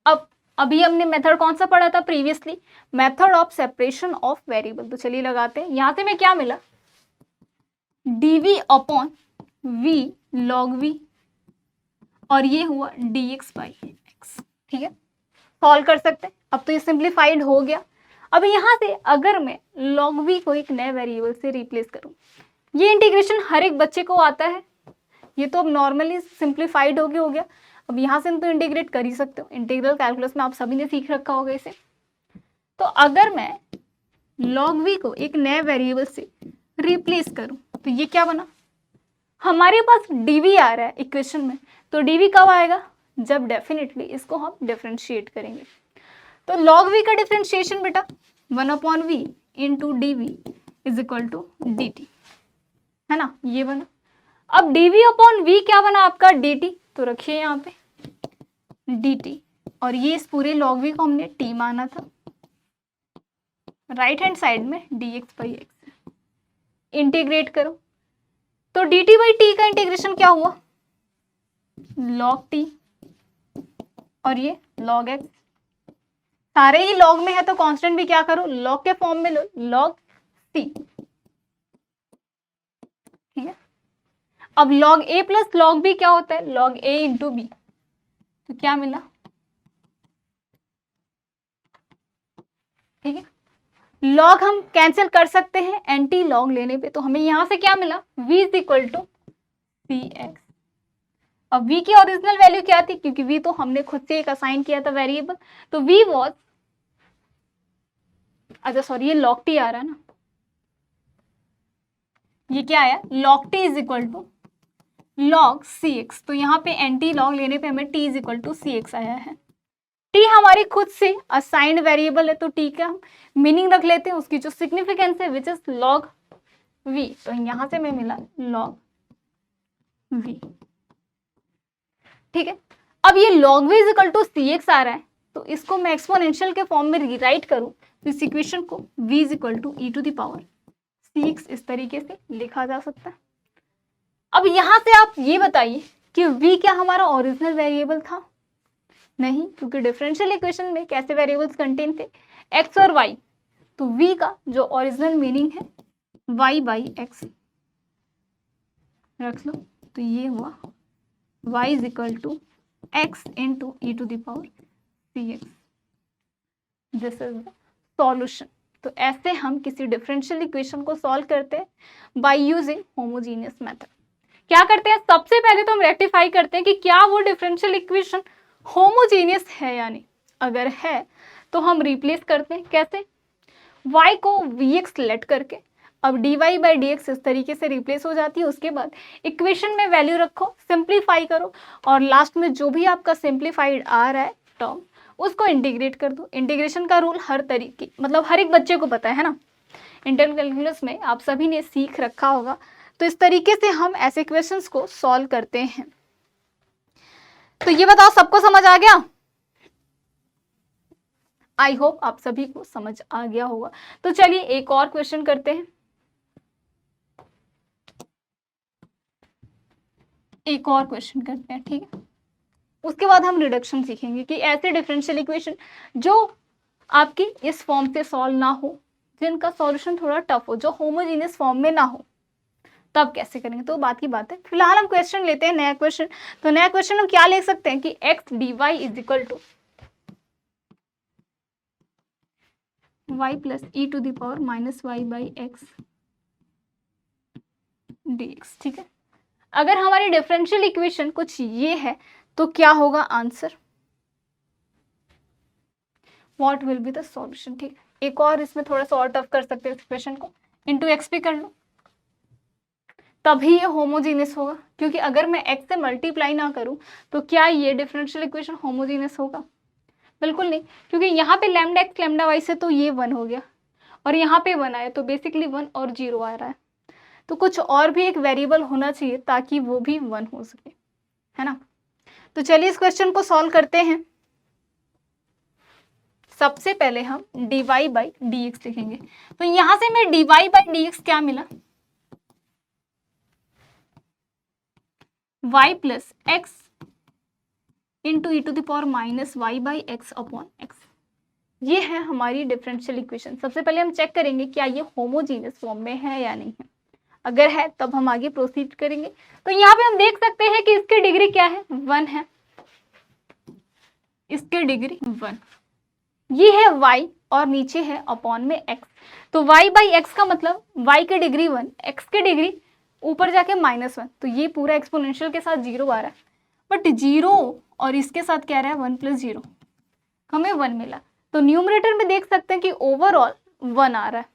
[SPEAKER 1] अब अभी हमने मेथड कौन सा पढ़ा था previously, method of separation of variable, तो चलिए लगाते हैं। यहां से हमें क्या मिला, dv upon v log v, और ये हुआ dx बाई एक्स, ठीक है, सॉल्व कर सकते हैं। अब तो ये सिंप्लीफाइड हो गया। अब यहाँ से अगर मैं log v को एक नए वेरिएबल से रिप्लेस करूं, ये इंटीग्रेशन हर एक बच्चे को आता है, ये तो अब नॉर्मली सिंप्लीफाइड हो गया। अब यहाँ से हम तो इंटीग्रेट कर ही सकते हो, इंटीग्रल कैलकुलस में आप सभी ने सीख रखा होगा इसे। तो अगर मैं log v को एक नए वेरिएबल से रिप्लेस करूं तो ये क्या बना, हमारे पास dv आ रहा है इक्वेशन में, तो dv कब आएगा, जब डेफिनेटली इसको हम डिफरेंशिएट करेंगे। तो log v का डिफरेंशिएशन बेटा 1/v into d v is equal to d t, है ना, ये बना। अब dv अपॉन v क्या बना आपका, dt, तो रखिए यहाँ पे dt, और ये इस पूरे log v को हमने t माना था, राइट हैंड साइड में dx बाई एक्स, इंटीग्रेट करो तो dt बाई t का इंटीग्रेशन क्या हुआ, log t, और ये log x, सारे ही log में है तो कांस्टेंट भी क्या करो, log के फॉर्म में लो, log t, ठीक है। अब log a plus log b क्या होता है, log a इंटू बी, तो क्या मिला, ठीक है। log हम कैंसिल कर सकते हैं एंटी log लेने पे, तो हमें यहां से क्या मिला, v is equal to c x. अब v की ओरिजिनल वैल्यू क्या थी, क्योंकि v तो हमने खुद से एक असाइन किया था वेरिएबल, तो v वॉज, अच्छा सॉरी ये log t आ रहा है ना, ये क्या आया, log t is equal to log cx, तो यहाँ पे एंटी log लेने पे हमें t is equal to cx आया है। t हमारी खुद से असाइंड वेरिएबल है, तो t का हम मीनिंग रख लेते हैं, उसकी जो सिग्निफिकेंस है विच इज log v, तो यहाँ से हमें मिला log v, ठीक है। अब ये log v is equal to cx आ रहा है, तो इसको मैं एक्सपोनेंशियल के फॉर्म में रीराइट करूं तो इस इक्वेशन को v is equal to e to the power cx इस तरीके से लिखा जा सकता है। अब यहां से आप ये बताइए कि v क्या हमारा ओरिजिनल वेरिएबल था, नहीं, क्योंकि डिफरेंशियल इक्वेशन में कैसे वेरिएबल्स कंटेन थे, x और y, तो v का जो ओरिजिनल मीनिंग है y बाई एक्स रख लो, तो ये हुआ y is equal to x into e to the power c x, this is the solution. तो ऐसे हम किसी डिफरेंशियल इक्वेशन को सॉल्व करते हैं बाय यूजिंग होमोजीनियस मेथड। क्या करते हैं, सबसे पहले तो हम रेक्टिफाई करते हैं कि क्या वो डिफरेंशियल इक्वेशन होमोजीनियस है या नहीं, अगर है तो हम रिप्लेस करते हैं, कैसे, y को vx लेट करके, अब dy बाई dx इस तरीके से रिप्लेस हो जाती है। उसके बाद इक्वेशन में वैल्यू रखो, सिंप्लीफाई करो, और लास्ट में जो भी आपका सिंप्लीफाइड आ रहा है टर्म उसको इंटीग्रेट कर दो। इंटीग्रेशन का रूल हर तरीके, मतलब हर एक बच्चे को पता है ना, इंटीग्रल कैलकुलस में आप सभी ने सीख रखा होगा। तो इस तरीके से हम ऐसे क्वेश्चंस को सॉल्व करते हैं। तो ये बताओ सबको समझ आ गया? आई होप आप सभी को समझ आ गया होगा। तो चलिए एक और क्वेश्चन करते हैं, एक और क्वेश्चन करते हैं, ठीक है। उसके बाद हम रिडक्शन सीखेंगे कि ऐसे डिफरेंशियल इक्वेशन जो आपकी इस फॉर्म से सॉल्व ना हो, जिनका सॉल्यूशन थोड़ा टफ हो, जो होमोजीनियस फॉर्म में ना हो, तब कैसे करेंगे, तो बात की बात है। फिलहाल हम क्वेश्चन लेते हैं, नया क्वेश्चन। तो नया क्वेश्चन हम क्या लिख सकते हैं कि x d y is equal to y plus e to the power minus y by x d x, ठीक है। अगर हमारी डिफरेंशियल इक्वेशन कुछ ये है तो क्या होगा answer, what will be the solution, ठीक है। एक और इसमें थोड़ा सा और टफ कर सकते हैं इस इक्वेशन को, इंटू एक्स भी कर लो, तभी ये होमोजीनियस होगा। क्योंकि अगर मैं x से मल्टीप्लाई ना करूं तो क्या ये डिफरेंशियल इक्वेशन होमोजीनियस होगा? बिल्कुल नहीं, क्योंकि यहाँ पे लैम्डा एक्स लैम्डा वाई से तो ये 1 हो गया, और यहाँ पे 1 आया, तो बेसिकली 1 और 0 आ रहा है। तो कुछ और भी एक वेरिएबल होना चाहिए ताकि वो भी 1 हो सके, है ना। तो चलिए इस क्वेश्चन को सॉल्व करते हैं। सबसे पहले हम dy बाई डी एक्स लिखेंगे। तो यहां से मैं dy बाई डी एक्स क्या मिला, y plus x into e to the power minus y by x upon x. ये है हमारी डिफरेंशियल इक्वेशन। सबसे पहले हम चेक करेंगे क्या ये होमोजीनियस फॉर्म में है या नहीं है। अगर है तब हम आगे प्रोसीड करेंगे। तो यहाँ पे हम देख सकते हैं कि इसकी डिग्री क्या है, 1 है, इसकी डिग्री 1, ये है y और नीचे है अपॉन में x। तो y बाई एक्स का मतलब y की डिग्री 1, x की डिग्री ऊपर जाके -1, तो ये पूरा एक्सपोनेंशियल के साथ 0 आ रहा है। बट 0 और इसके साथ क्या रहा है 1 प्लस 0, हमें 1 मिला। तो न्यूमरेटर में देख सकते हैं कि ओवरऑल 1 आ रहा है।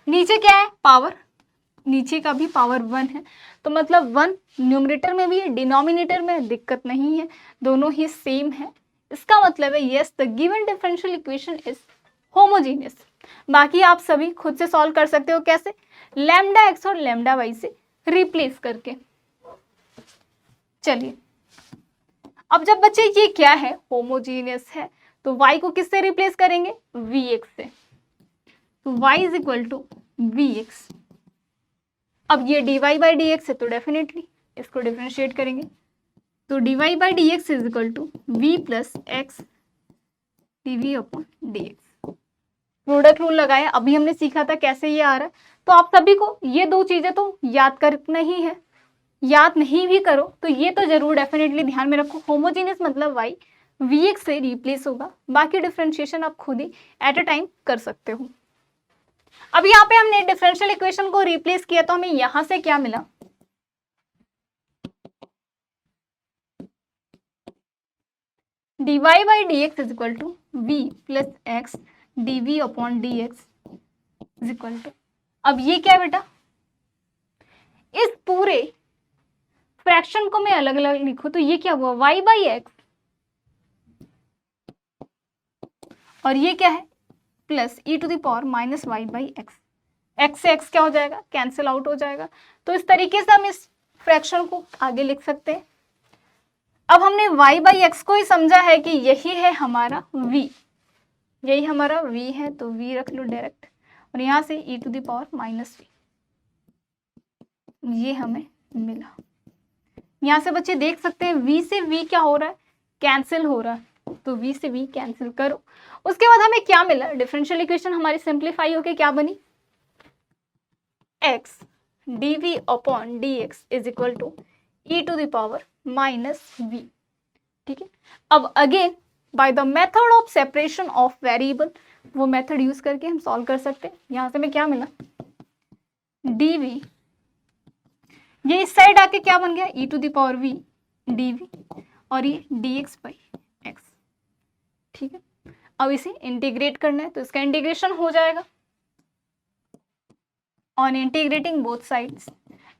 [SPEAKER 1] नीचे क्या है पावर, नीचे का भी पावर 1 है, तो मतलब 1 न्यूमरेटर में भी है, डिनोमिनेटर में दिक्कत नहीं है, दोनों ही सेम है। इसका मतलब है yes the given differential equation is homogeneous. बाकी आप सभी खुद से सॉल्व कर सकते हो, कैसे, लैम्डा एक्स और लैम्डा वाई से रिप्लेस करके। चलिए अब जब बच्चे ये क्या है होमोजीनियस है, तो y को किससे रिप्लेस करेंगे, vx से। तो y is equal to vx। अब ये dy बाई डी एक्स है, तो डेफिनेटली इसको डिफरेंशिएट करेंगे। तो dy by d x is equal to v plus x dv upon D x. Product rule लगाया, अभी हमने सीखा था कैसे ये आ रहा है। तो आप सभी को ये दो चीजें तो याद करना ही है, याद नहीं भी करो तो ये तो जरूर डेफिनेटली ध्यान में रखो। होमोजीनियस मतलब y vx से रिप्लेस होगा, बाकी डिफरेंशिएशन आप खुद ही एट अ टाइम कर सकते हो। अब यहाँ पे हमने डिफरेंशियल इक्वेशन को रिप्लेस किया तो हमें यहां से क्या मिला, dy by d x is equal to v plus x dv upon D x is equal to, अब ये क्या है बेटा, इस पूरे फ्रैक्शन को मैं अलग अलग लिखूं तो ये क्या हुआ y बाई एक्स, और ये क्या है plus e to the power minus y by x. X से एक्स क्या हो जाएगा, कैंसिल आउट हो जाएगा। तो इस तरीके से हम इस फ्रैक्शन को आगे लिख सकते हैं। अब हमने y बाई एक्स को ही समझा है कि यही है हमारा v, यही हमारा v है, तो v रख लो डायरेक्ट, और यहाँ से E to the power minus V, ये हमें मिला। यहाँ से बच्चे देख सकते हैं v से v क्या हो रहा है, कैंसिल हो रहा है, तो v से v कैंसिल करो। उसके बाद हमें क्या मिला, डिफरेंशियल इक्वेशन हमारी सिंप्लीफाई होके क्या बनी, x dv upon dx is equal to e to the power minus v, ठीक है। अब again by the method of separation of variable, वो मेथड यूज करके हम सॉल्व कर सकते हैं। यहाँ से हमें क्या मिला, dv, ये इस साइड आके क्या बन गया, E to the power v dv, और ये dx बाई एक्स, ठीक है। अब इसे इंटीग्रेट करना है तो इसका इंटीग्रेशन हो जाएगा on integrating both sides.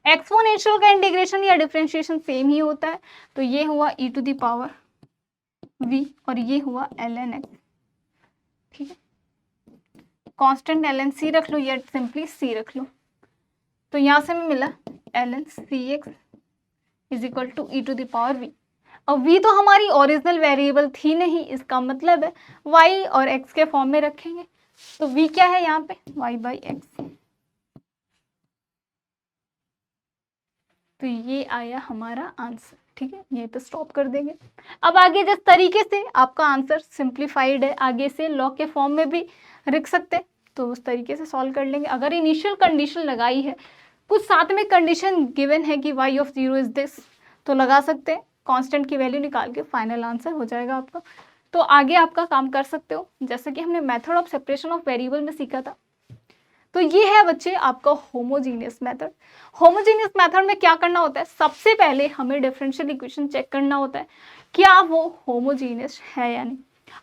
[SPEAKER 1] Exponential का इंटीग्रेशन या डिफरेंशिएशन सेम ही होता है, तो ये हुआ ई टू द पावर v और ये हुआ ln x, ठीक है। कांस्टेंट ln c रख लो या सिंपली c रख लो। तो यहाँ से हमें मिला ln cx is equal to e to the power v। और v तो हमारी ओरिजिनल वेरिएबल थी नहीं, इसका मतलब है y और x के फॉर्म में रखेंगे। तो v क्या है यहाँ पे, y/x। तो ये आया हमारा आंसर। ठीक है, यहीं पे स्टॉप कर देंगे। अब आगे जिस तरीके से आपका आंसर सिंप्लीफाइड है, आगे से लॉग के फॉर्म में भी लिख सकते हैं, तो उस तरीके से सॉल्व कर लेंगे। अगर इनिशियल कंडीशन लगाई है, कुछ साथ में कंडीशन गिवन है कि y ऑफ 0 इज दिस, तो लगा सकते हैं, कांस्टेंट की वैल्यू निकाल के फाइनल आंसर हो जाएगा आपका। तो आगे आपका काम कर सकते हो, जैसे कि हमने method of separation of variable में सीखा था। तो ये है बच्चे आपका होमोजीनियस मेथड। होमोजीनियस मेथड में क्या करना होता है, सबसे पहले हमें डिफरेंशियल इक्वेशन चेक करना होता है क्या वो होमोजीनियस है या नहीं।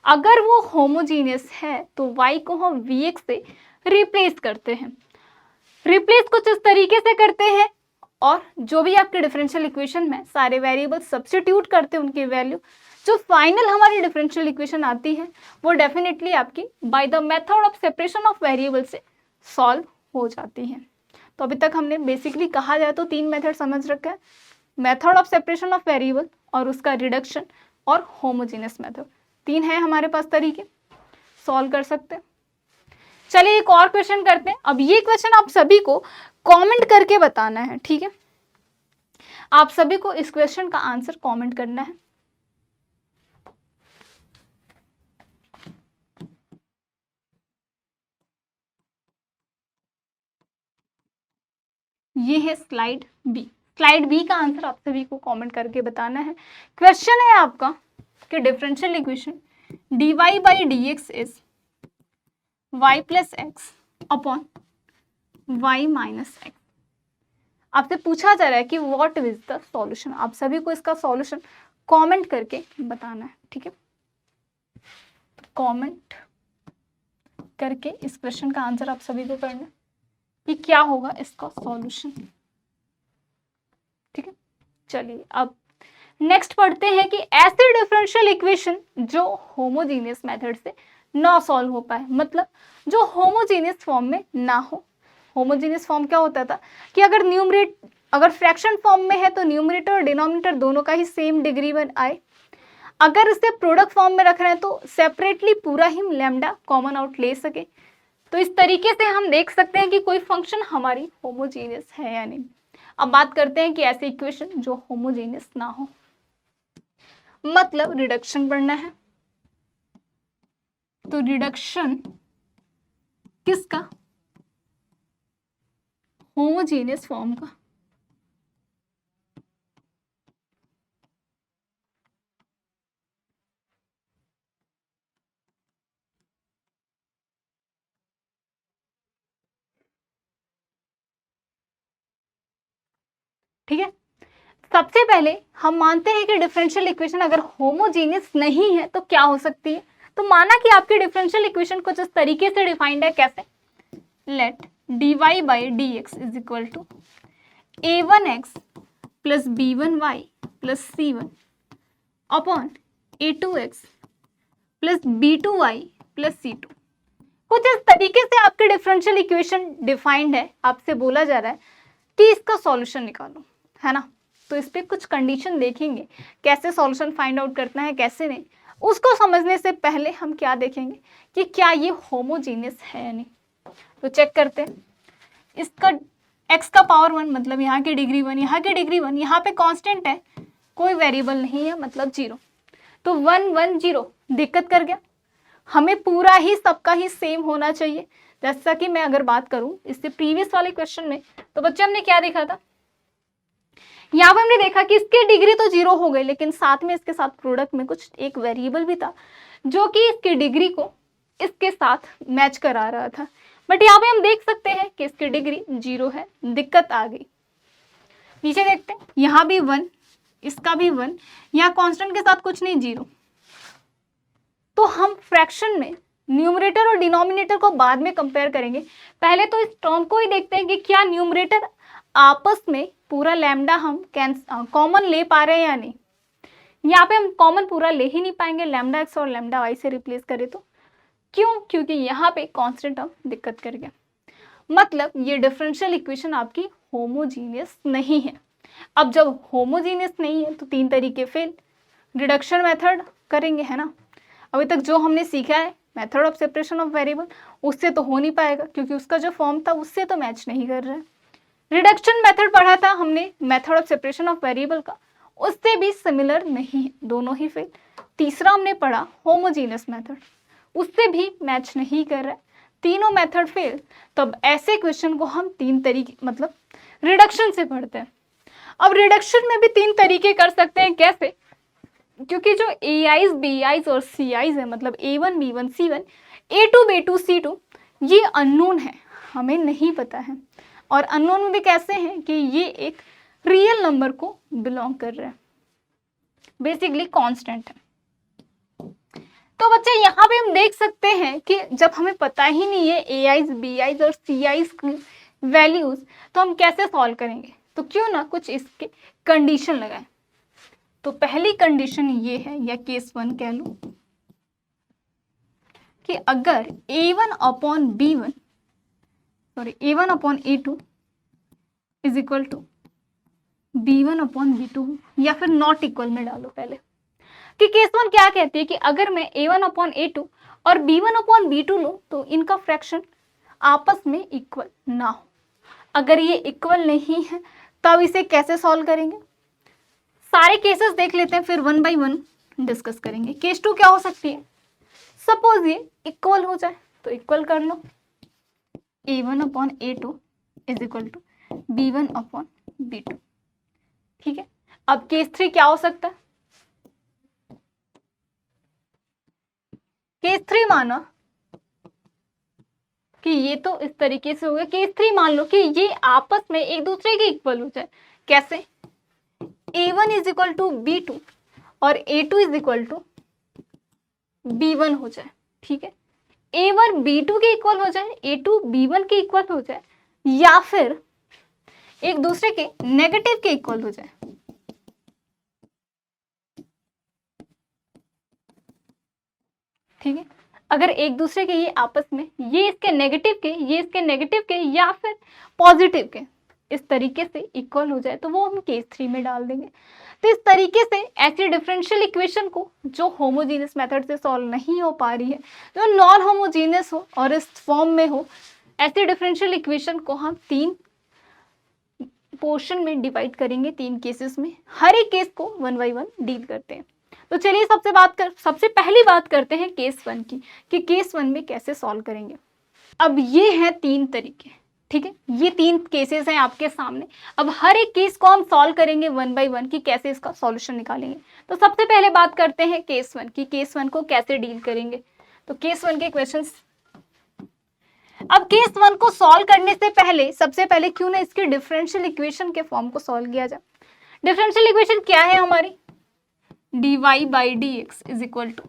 [SPEAKER 1] अगर वो होमोजीनियस है तो y को हम vx से रिप्लेस करते हैं। रिप्लेस कुछ इस तरीके से करते हैं, और जो भी आपके डिफरेंशियल इक्वेशन में सारे वेरिएबल सब्स्टिट्यूट करते हैं, उनकी वैल्यू, जो फाइनल हमारी डिफरेंशियल इक्वेशन आती है वो डेफिनेटली आपकी bye the method of separation of variable से सॉल्व हो जाती है। तो अभी तक हमने बेसिकली कहा जाए तो 3 मेथड समझ रखा है, method of separation of variable और उसका रिडक्शन और होमोजेनियस मेथड। 3 है हमारे पास तरीके, सॉल्व कर सकते हैं। चलिए एक और क्वेश्चन करते हैं। अब ये क्वेश्चन आप सभी को कमेंट करके बताना है, ठीक है, आप सभी को इस क्वेश्चन का आंसर कमेंट करना है। ये है स्लाइड बी। स्लाइड बी का आंसर आप सभी को कमेंट करके बताना है। क्वेश्चन है आपका कि differential equation dy/dx is y + x upon y - x। आपसे पूछा जा रहा है कि व्हाट इज द सॉल्यूशन। आप सभी को इसका सॉल्यूशन कमेंट करके बताना है, ठीक है। कमेंट करके इस क्वेश्चन का आंसर आप सभी को करना है कि क्या होगा इसका सॉल्यूशन, ठीक है। चलिए अब नेक्स्ट पढ़ते हैं कि ऐसे डिफरेंशियल इक्वेशन जो होमोजीनियस मेथड से ना सॉल्व हो पाए, मतलब जो होमोजीनियस फॉर्म में ना हो। होमोजीनियस फॉर्म क्या होता था कि अगर फ्रैक्शन फॉर्म में है तो न्यूमरेटर और डिनोमिनेटर दोनों का ही सेम डिग्री में आए। अगर इसे प्रोडक्ट फॉर्म में रख रहे हैं तो सेपरेटली पूरा ही लैम्डा कॉमन आउट ले सके। तो इस तरीके से हम देख सकते हैं कि कोई फंक्शन हमारी होमोजीनियस है या नहीं। अब बात करते हैं कि ऐसे इक्वेशन जो होमोजीनियस ना हो, मतलब रिडक्शन पढ़ना है। तो रिडक्शन किसका, होमोजीनियस फॉर्म का। ठीक है, सबसे पहले हम मानते हैं कि डिफरेंशियल इक्वेशन अगर होमोजीनियस नहीं है तो क्या हो सकती है। तो माना कि आपकी डिफरेंशियल इक्वेशन कुछ इस तरीके से डिफाइंड है, कैसे, let dy/dx is equal to a1x plus b1y plus c1 upon a2x plus b2y plus c2। कुछ इस तरीके से आपके डिफरेंशियल इक्वेशन डिफाइंड है। आपसे बोला जा रहा है कि इसका सॉल्यूशन निकालो, है ना। तो इस पे कुछ कंडीशन देखेंगे, कैसे सॉल्यूशन फाइंड आउट करना है कैसे नहीं। उसको समझने से पहले हम क्या देखेंगे कि क्या ये होमोजीनियस है या नहीं। तो चेक करते हैं। इसका x का पावर 1 मतलब यहाँ की डिग्री 1, यहाँ की डिग्री 1, यहाँ पे कांस्टेंट है, कोई वेरिएबल नहीं है मतलब 0। तो 1 1 0 दिक्कत कर गया। हमें पूरा ही सबका ही सेम होना चाहिए। जैसा कि मैं अगर बात करूं इससे प्रीवियस वाले क्वेश्चन में, तो बच्चे हमने क्या देखा था, यहाँ पे हमने देखा कि इसकी डिग्री तो 0 हो गई, लेकिन साथ में इसके साथ प्रोडक्ट में कुछ एक वेरिएबल भी था जो कि इसकी डिग्री को इसके साथ मैच करा रहा था। बट यहाँ पे हम देख सकते हैं कि इसकी डिग्री 0 है, दिक्कत आ गई। नीचे देखते हैं, यहाँ भी 1, इसका भी 1, यहाँ कांस्टेंट के साथ कुछ नहीं 0। तो हम फ्रैक्शन में न्यूमरेटर और डिनोमिनेटर को बाद में कंपेयर करेंगे। पहले तो इस टर्म को ही देखते हैं कि क्या न्यूमरेटर आपस में पूरा लैम्डा हम कॉमन ले पा रहे हैं या नहीं। यहाँ पे हम कॉमन पूरा ले ही नहीं पाएंगे, लैम्डा एक्स और लैम्डा वाई से रिप्लेस करें तो। क्यों, क्योंकि यहाँ पे कांस्टेंट टर्म दिक्कत कर गया, मतलब ये डिफरेंशियल इक्वेशन आपकी होमोजीनियस नहीं है। अब जब होमोजीनियस नहीं है तो 3 तरीके फेल। रिडक्शन मेथड करेंगे, है ना। अभी तक जो हमने सीखा है method of separation of variable, उससे तो हो नहीं पाएगा क्योंकि उसका जो फॉर्म था उससे तो मैच नहीं कर रहा है। रिडक्शन मेथड पढ़ा था हमने method of separation of variable का, उससे भी सिमिलर नहीं है, दोनों ही फेल। तीसरा हमने पढ़ा होमोजीनियस मेथड, उससे भी मैच नहीं कर रहा है, तीनों मेथड फेल। तब ऐसे क्वेश्चन को हम तीन तरीके मतलब रिडक्शन से पढ़ते हैं। अब रिडक्शन में भी तीन तरीके कर सकते हैं, कैसे? क्योंकि जो ए आईज बी आईज और सी आईज है, मतलब A1 B1 C1 A2 B2 C2, ये अननोन है, हमें नहीं पता है। और अननोन भी कैसे हैं कि ये एक रियल नंबर को बिलोंग कर रहे हैं, बेसिकली कांस्टेंट है। तो बच्चे यहाँ पे हम देख सकते हैं कि जब हमें पता ही नहीं है ए आईज बी आईज और सी आईज की वैल्यूज, तो हम कैसे सॉल्व करेंगे? तो क्यों ना कुछ इसके कंडीशन लगाएं। तो पहली कंडीशन ये है, या केस 1 कह लो, कि अगर A1 upon B1 sorry A1 upon A2 is equal to B1 upon B2, या फिर नॉट इक्वल में डालो पहले। कि केस 1 क्या कहती है कि अगर मैं A1 अपॉन A2 और B1 अपॉन B2 लूं तो इनका फ्रैक्शन आपस में इक्वल ना हो। अगर ये इक्वल नहीं है तब इसे कैसे सॉल्व करेंगे? सारे केसेस देख लेते हैं, फिर 1 बाय 1 डिस्कस करेंगे। केस 2 क्या हो सकती है? सपोज ये इक्वल हो जाए तो इक्वल कर लो, A1 upon A2 is equal to B1 upon B2, ठीक है। अब केस 3 क्या हो सकता है? केस 3 माना कि ये तो इस तरीके से हो गया। केस 3 मान लो कि ये आपस में एक दूसरे के इक्वल हो जाए। कैसे? A1 is equal to B2 और A2 is equal to B1 हो जाए, ठीक है। A1 B2 के इक्वल हो जाए, A2 B1 के इक्वल हो जाए, या फिर एक दूसरे के नेगेटिव के इक्वल हो जाए। ठीक है, अगर एक दूसरे के ये आपस में ये इसके नेगेटिव के, ये इसके नेगेटिव के, या फिर पॉजिटिव के इस तरीके से इक्वल हो जाए तो वो हम केस 3 में डाल देंगे। तो इस तरीके से ऐसी डिफरेंशियल इक्वेशन को जो होमोजीनियस मेथड से सॉल्व नहीं हो पा रही है, जो नॉन होमोजीनियस हो और इस फॉर्म में हो, ऐसी डिफरेंशियल इक्वेशन को हम 3 पोर्शन में डिवाइड करेंगे, 3 केसेस में। हर एक केस को 1 बाय 1 डील करते हैं। तो चलिए सबसे पहली बात करते हैं केस 1 की, कि केस 1 में कैसे सॉल्व करेंगे। अब ये हैं 3 तरीके, ठीक है, ये 3 केसेस हैं आपके सामने। अब हर एक केस को हम सॉल्व करेंगे 1 बाय 1 कि कैसे इसका सॉल्यूशन निकालेंगे। तो सबसे पहले बात करते हैं केस 1 की, केस 1 को कैसे डील करेंगे। तो केस 1 के क्वेश्चंस। अब केस 1 को सॉल्व करने से पहले सबसे पहले क्यों ना इसके डिफरेंशियल इक्वेशन के फॉर्म को सॉल्व किया जाए। डिफरेंशियल इक्वेशन क्या है हमारी? dy by dx is equal to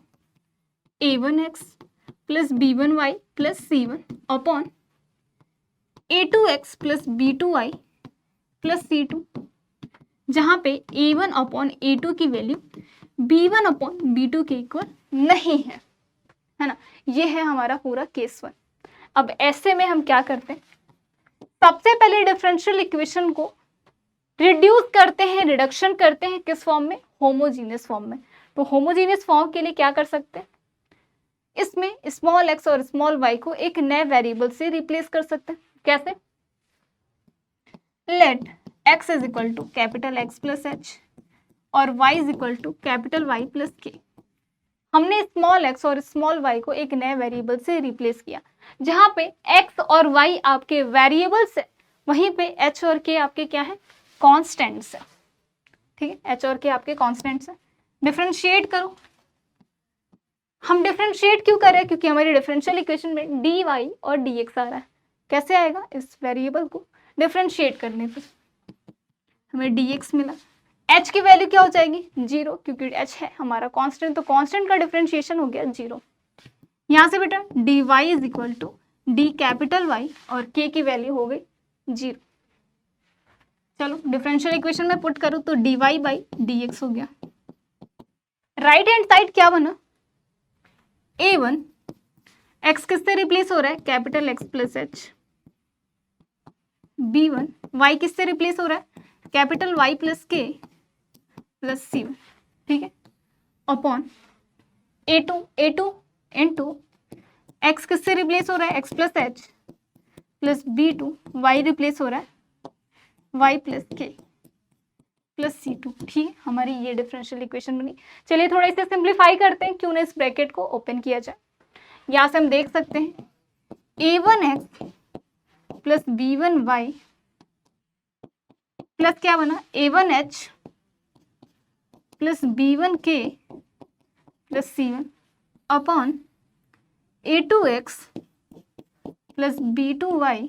[SPEAKER 1] a1x plus b1y plus c1 upon a2x plus b2y plus c2, जहां पे a1 अपॉन a2 की वैल्यू b1 अपॉन b2 के इक्वल नहीं है ना। ये है हमारा पूरा केस 1। अब ऐसे में हम क्या करते हैं, सबसे पहले डिफरेंशियल इक्वेशन को रिड्यूस करते हैं, रिडक्शन करते हैं, किस फॉर्म में? होमोजीनियस फॉर्म में। तो होमोजीनियस फॉर्म के लिए क्या कर सकते हैं, इसमें स्मॉल x और स्मॉल y को एक नए वेरिएबल से रिप्लेस कर सकते हैं। कैसे? Let x is equal to capital X plus h और y is equal to capital Y plus k. हमने स्मॉल x और स्मॉल y को एक नए वेरिएबल से रिप्लेस किया, जहां पे x और y आपके वेरिएबल्स है, वहीं पे h और k आपके क्या है? कॉन्स्टेंट्स है, ठीक है। h और k आपके कॉन्स्टेंट्स है। डिफरेंशिएट करो। हम डिफरेंशिएट क्यों कर रहे हैं? क्योंकि हमारी डिफरेंशियल इक्वेशन में dy और dx आ रहा है। कैसे आएगा? इस वेरिएबल को डिफरेंशिएट करने पे हमें dx मिला। h की वैल्यू क्या हो जाएगी? 0, क्योंकि h है हमारा कांस्टेंट, तो कांस्टेंट का डिफरेंशिएशन हो गया 0। यहाँ से बेटा dy is equal to d capital Y और k की वैल्यू हो गई 0। चलो डिफरेंशियल इक्वेशन में पुट करो तो dy बाई dx हो गया। राइट हैंड साइड क्या बना? a1 x किससे रिप्लेस हो रहा है? Capital X plus H. b1 y किससे रिप्लेस हो रहा है? कैपिटल Y प्लस के प्लस C1, ठीक है। अपॉन a2 इंटू एक्स किससे रिप्लेस हो रहा है, x plus H plus b2, y replace हो रहा है y प्लस के प्लस c2। ठीक है, हमारी ये डिफरेंशियल इक्वेशन बनी। चलिए थोड़ा इसे सिंप्लीफाई करते हैं, क्यों ना इस ब्रैकेट को ओपन किया जाए। यहाँ से हम देख सकते हैं a1x प्लस b1y प्लस क्या बना a1h plus b1k plus c1 upon a2x plus b2y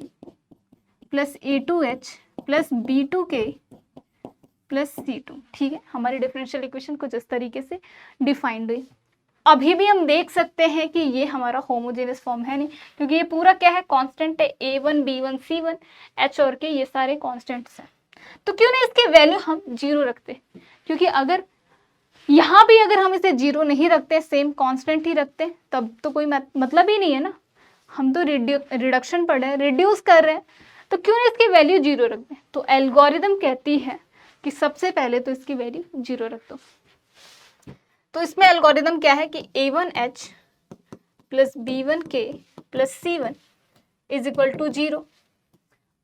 [SPEAKER 1] plus a2h plus b2k plus c2। ठीक है, हमारी डिफरेंशियल इक्वेशन कुछ इस तरीके से डिफाइंड हुई। अभी भी हम देख सकते हैं कि ये हमारा होमोजेनियस फॉर्म है नहीं, क्योंकि ये पूरा क्या है, कांस्टेंट है, a1 b1 c1 h और k, ये सारे कांस्टेंट्स हैं। तो क्यों ना इसके वैल्यू हम 0 रखते, क्योंकि अगर यहाँ भी अगर हम इसे 0 नहीं रखते, सेम कांस्टेंट ही रखते, तब तो कोई मतलब ही नहीं है ना। हम तो रिडक्शन पढ़ रहे हैं, रिड्यूस कर रहे हैं, तो क्यों ना इसकी वैल्यू 0 रख दें। तो एल्गोरिदम कहती है कि सबसे पहले तो इसकी वैल्यू 0 रख दो। तो इसमें एल्गोरिदम क्या है कि a1h plus b1k plus c1 is equal to 0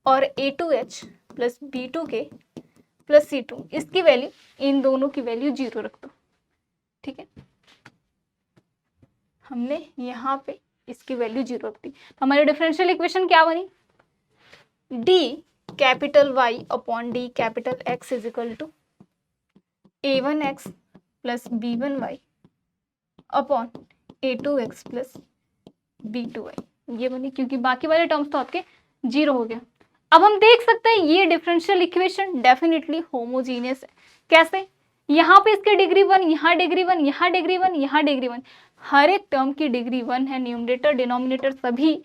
[SPEAKER 1] और a2h plus b2k plus c2, इसकी वैल्यू, इन दोनों की वैल्यू 0 रख दो। ठीक है, हमने यहाँ पे इसकी वैल्यू 0 रख दी। तो हमारी डिफरेंशियल इक्वेशन क्या बनी, d capital Y upon d capital X is equal to a1x plus b1y upon a2x plus b2y, ये बनी, क्योंकि बाकी वाले टर्म्स तो आपके 0 हो गया। अब हम देख सकते हैं ये डिफरेंशियल इक्वेशन डेफिनेटली होमोजीनियस है। कैसे, यहाँ पे इसके डिग्री 1, यहाँ डिग्री 1, यहाँ डिग्री 1, यहाँ डिग्री 1, हर एक टर्म की डिग्री 1 है, न्यूमरेटर डिनोमिनेटर सभी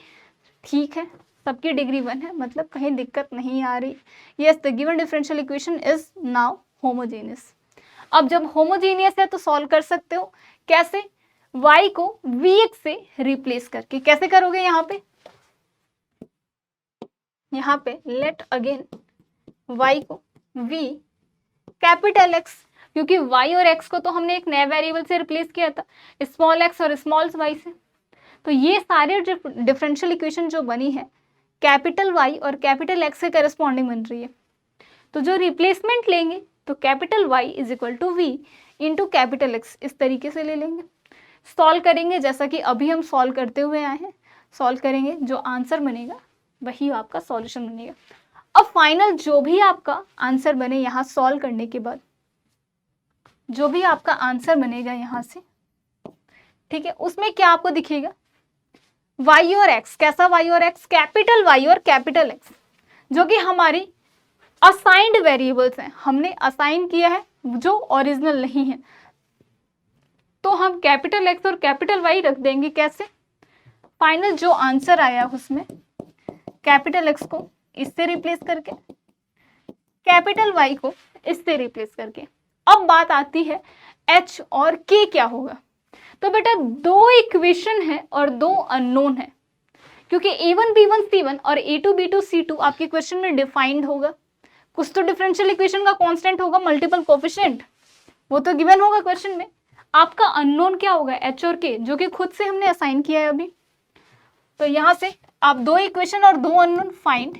[SPEAKER 1] ठीक है, सबकी डिग्री 1 है, मतलब कहीं दिक्कत नहीं आ रही। Yes, the given differential equation is now homogeneous. अब जब होमोजीनियस है तो सॉल्व कर सकते हो, कैसे, y को vx से रिप्लेस करके। कैसे करोगे, यहाँ पे लेट अगेन y को v कैपिटल X, क्योंकि y और x को तो हमने एक नए वेरिएबल से रिप्लेस किया था, स्मॉल x और स्मॉल y से। तो ये सारे डिफरेंशियल इक्वेशन जो बनी है कैपिटल Y और कैपिटल X से करस्पॉन्डिंग बन रही है। तो जो रिप्लेसमेंट लेंगे तो capital Y is equal to V into capital X, इस तरीके से ले लेंगे। सॉल्व करेंगे जैसा कि अभी हम सॉल्व करते हुए आए हैं, सॉल्व करेंगे, जो आंसर बनेगा वही आपका सॉल्यूशन बनेगा। अब फाइनल जो भी आपका आंसर बने यहाँ सॉल्व करने के बाद, जो भी आपका आंसर बनेगा यहाँ से, ठीक है, उसमें क्या आपको दिखेगा, y और x। कैसा y और x, कैपिटल Y और कैपिटल X, जो कि हमारी असाइंड वेरिएबल्स हैं, हमने असाइन किया है, जो ओरिजिनल नहीं है। तो हम कैपिटल X और कैपिटल Y रख देंगे। कैसे, फाइनल जो आंसर आया उसमें कैपिटल X को इससे रिप्लेस करके, कैपिटल Y को इससे रिप्लेस करके। अब बात आती है H और K क्या होगा। तो बेटा दो इक्वेशन है और दो अननोन है, क्योंकि a1 b1 c1 और a2 b2 c2 आपके क्वेश्चन में डिफाइंड होगा। कुछ तो डिफरेंशियल इक्वेशन का कांस्टेंट होगा, मल्टीपल कोफिशिएंट, वो तो गिवन होगा क्वेश्चन में। आपका अननोन क्या होगा, H और K, जो कि खुद से हमने असाइन किया है अभी। तो यहाँ से आप दो इक्वेशन और दो अननोन, फाइंड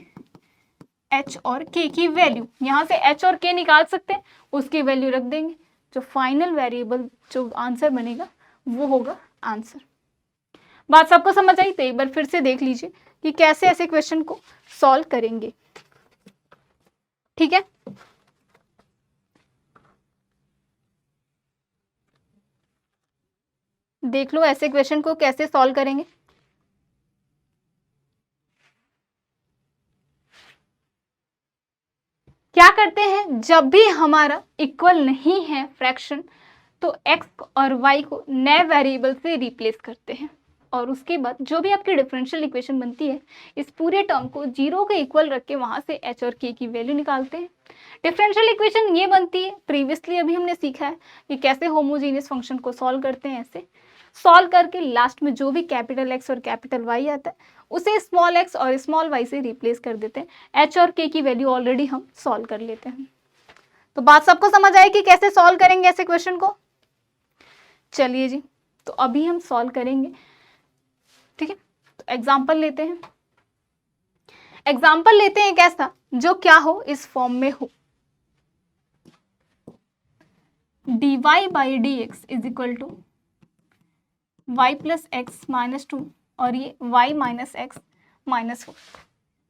[SPEAKER 1] H और K की वैल्यू, यहाँ से H और K निकाल सकते हैं, उसकी वैल्यू रख देंगे। जो फाइनल वेरिएबल जो आंसर बनेगा वो होगा आंसर। बात सबको समझ आई? तो एक बार फिर से देख लीजिए कि कैसे ऐसे क्वेश्चन को सॉल्व करेंगे। ठीक है, देख लो ऐसे क्वेश्चन को कैसे सॉल्व करेंगे। क्या करते हैं, जब भी हमारा इक्वल नहीं है फ्रैक्शन, तो x और y को नए वेरिएबल से रिप्लेस करते हैं, और उसके बाद जो भी आपकी डिफरेंशियल इक्वेशन बनती है, इस पूरे टर्म को 0 के इक्वल रख के वहां से h और k की वैल्यू निकालते हैं। डिफरेंशियल इक्वेशन ये बनती है। प्रीवियसली अभी हमने सीखा है कि कैसे होमोजीनियस फंक्शन को सॉल्व करते हैं। ऐसे सॉल्व करके लास्ट में जो भी कैपिटल X और कैपिटल Y आता है उसे स्मॉल x और स्मॉल y से रिप्लेस कर देते हैं। h और k की वैल्यू ऑलरेडी हम सॉल्व कर लेते हैं। तो बात सबको समझ आए कि कैसे सॉल्व करेंगे ऐसे क्वेश्चन को। चलिए जी, तो अभी हम सॉल्व करेंगे, ठीक है। तो एग्जाम्पल लेते हैं, एग्जाम्पल लेते हैं एक ऐसा जो क्या हो, इस फॉर्म में हो, dy by d x is equal to y plus x minus two और ये y minus x minus four,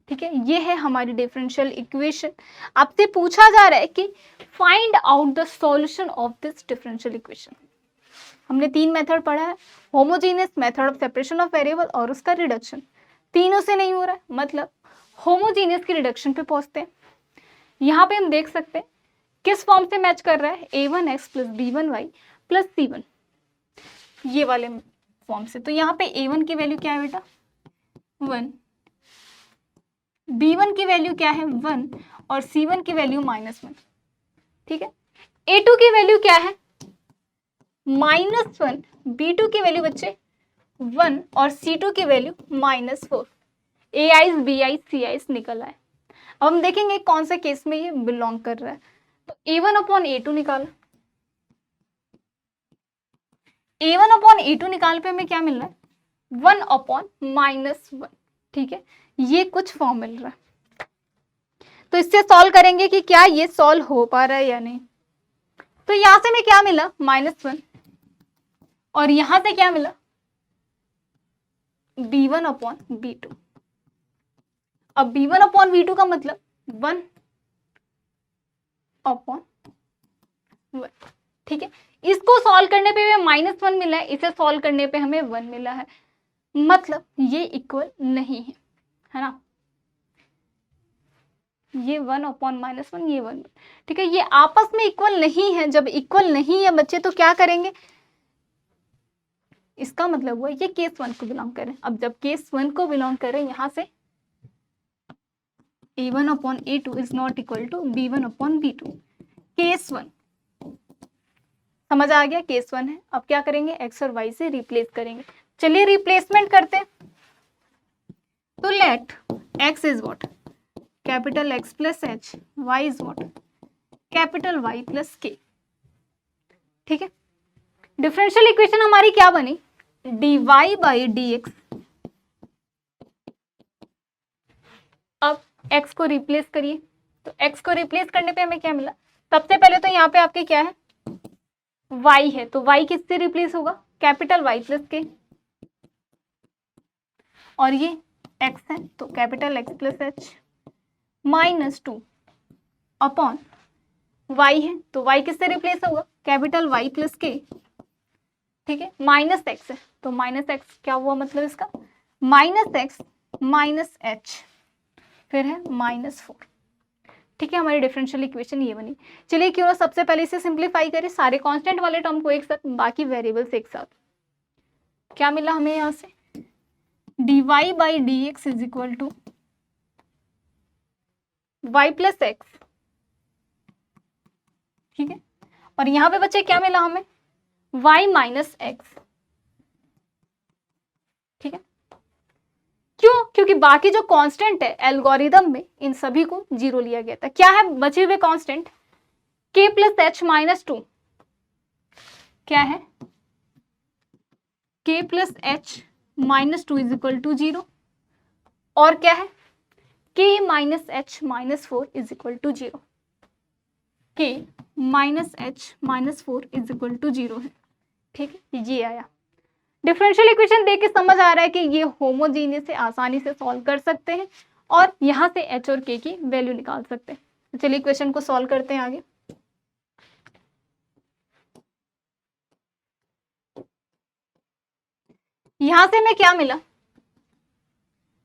[SPEAKER 1] ठीक है। ये है हमारी डिफरेंशियल इक्वेशन। आपसे पूछा जा रहा है कि find out the solution of this differential equation. हमने 3 मेथड पढ़ा है, homogeneous, method of separation of variable और उसका रिडक्शन। तीनों से नहीं हो रहा है, मतलब होमोजीनियस की रिडक्शन पे पहुंचते हैं। यहाँ पे हम देख सकते हैं किस फॉर्म से मैच कर रहा है, a1x plus b1y plus c1, ये वाले फॉर्म से। तो यहाँ पे a1 की वैल्यू क्या है बेटा, 1, b1 की वैल्यू क्या है, 1 और c1 की वैल्यू -1, ठीक है। a2 की वैल्यू क्या है, -1, b2 की वैल्यू बच्चे 1 और c2 की वैल्यू -4, ai bi ci निकल आए। अब हम देखेंगे कौन से केस में ये बिलोंग कर रहा है। तो a1 अपॉन a2 निकालो, a1 अपॉन a2 निकाल पे हमें क्या मिल रहा है, 1 अपॉन -1, ठीक है। ये कुछ फॉर्म मिल रहा है, तो इससे सॉल्व करेंगे कि क्या ये सॉल्व हो पा रहा है या नहीं। तो यहां से हमें क्या मिला, -1 और यहां से क्या मिला, b1 अपॉन b2। अब b1 अपॉन b2 का मतलब 1 अपॉन 1, ठीक है। इसको सॉल्व करने पे हमें -1 मिला है, इसे सॉल्व करने पे हमें 1 मिला है, मतलब ये इक्वल नहीं है ना। ये 1 अपॉन -1, ये 1, ठीक है। ये आपस में इक्वल नहीं है। जब इक्वल नहीं है बच्चे तो क्या करेंगे, इसका मतलब हुआ ये केस 1 को बिलोंग करें। अब जब केस 1 को बिलोंग करें, यहां से a1 upon a2 is not equal to b1 upon b2, case 1 समझ आ गया, केस 1 है। अब क्या करेंगे, x और y से रिप्लेस करेंगे। चलिए रिप्लेसमेंट करते हैं। तो let x is what, capital X plus h, y is what, capital Y plus k, ठीक है। डिफरेंशियल इक्वेशन हमारी क्या बनी, dy बाई डी एक्स। अब x को रिप्लेस करिए, तो x को रिप्लेस करने पे हमें क्या मिला, सबसे पहले तो यहाँ पे आपके क्या है, y है, तो y किससे रिप्लेस होगा, कैपिटल Y प्लस के, और ये x है तो capital X plus h, -2 upon y है तो y किससे रिप्लेस होगा, कैपिटल Y प्लस के, ठीक है। -x है तो -x क्या हुआ, मतलब इसका -x -h, फिर है -4, ठीक है। हमारी डिफरेंशियल इक्वेशन ये बनी। चलिए क्यों ना सबसे पहले इसे सिंप्लीफाई करें, सारे कांस्टेंट वाले टर्म को एक साथ, बाकी वेरिएबल्स एक साथ। क्या मिला हमें यहां से, dy by d x is equal to y plus x, ठीक है। और यहां पे बच्चे क्या मिला हमें, y माइनस एक्स, ठीक है। क्यों, क्योंकि बाकी जो कांस्टेंट है एल्गोरिदम में इन सभी को 0 लिया गया था। क्या है बचे हुए कांस्टेंट, k प्लस एच -2, क्या है, k plus h -2 is equal to 0, और क्या है, k minus h -4 is equal to 0, k minus h -4 is equal to 0 है, ठीक है। ये आया। डिफरेंशियल इक्वेशन देख के समझ आ रहा है कि ये होमोजीनियस से आसानी से सॉल्व कर सकते हैं और यहां से h और k की वैल्यू निकाल सकते हैं। तो चलिए इक्वेशन को सॉल्व करते हैं आगे। यहां से हमें क्या मिला,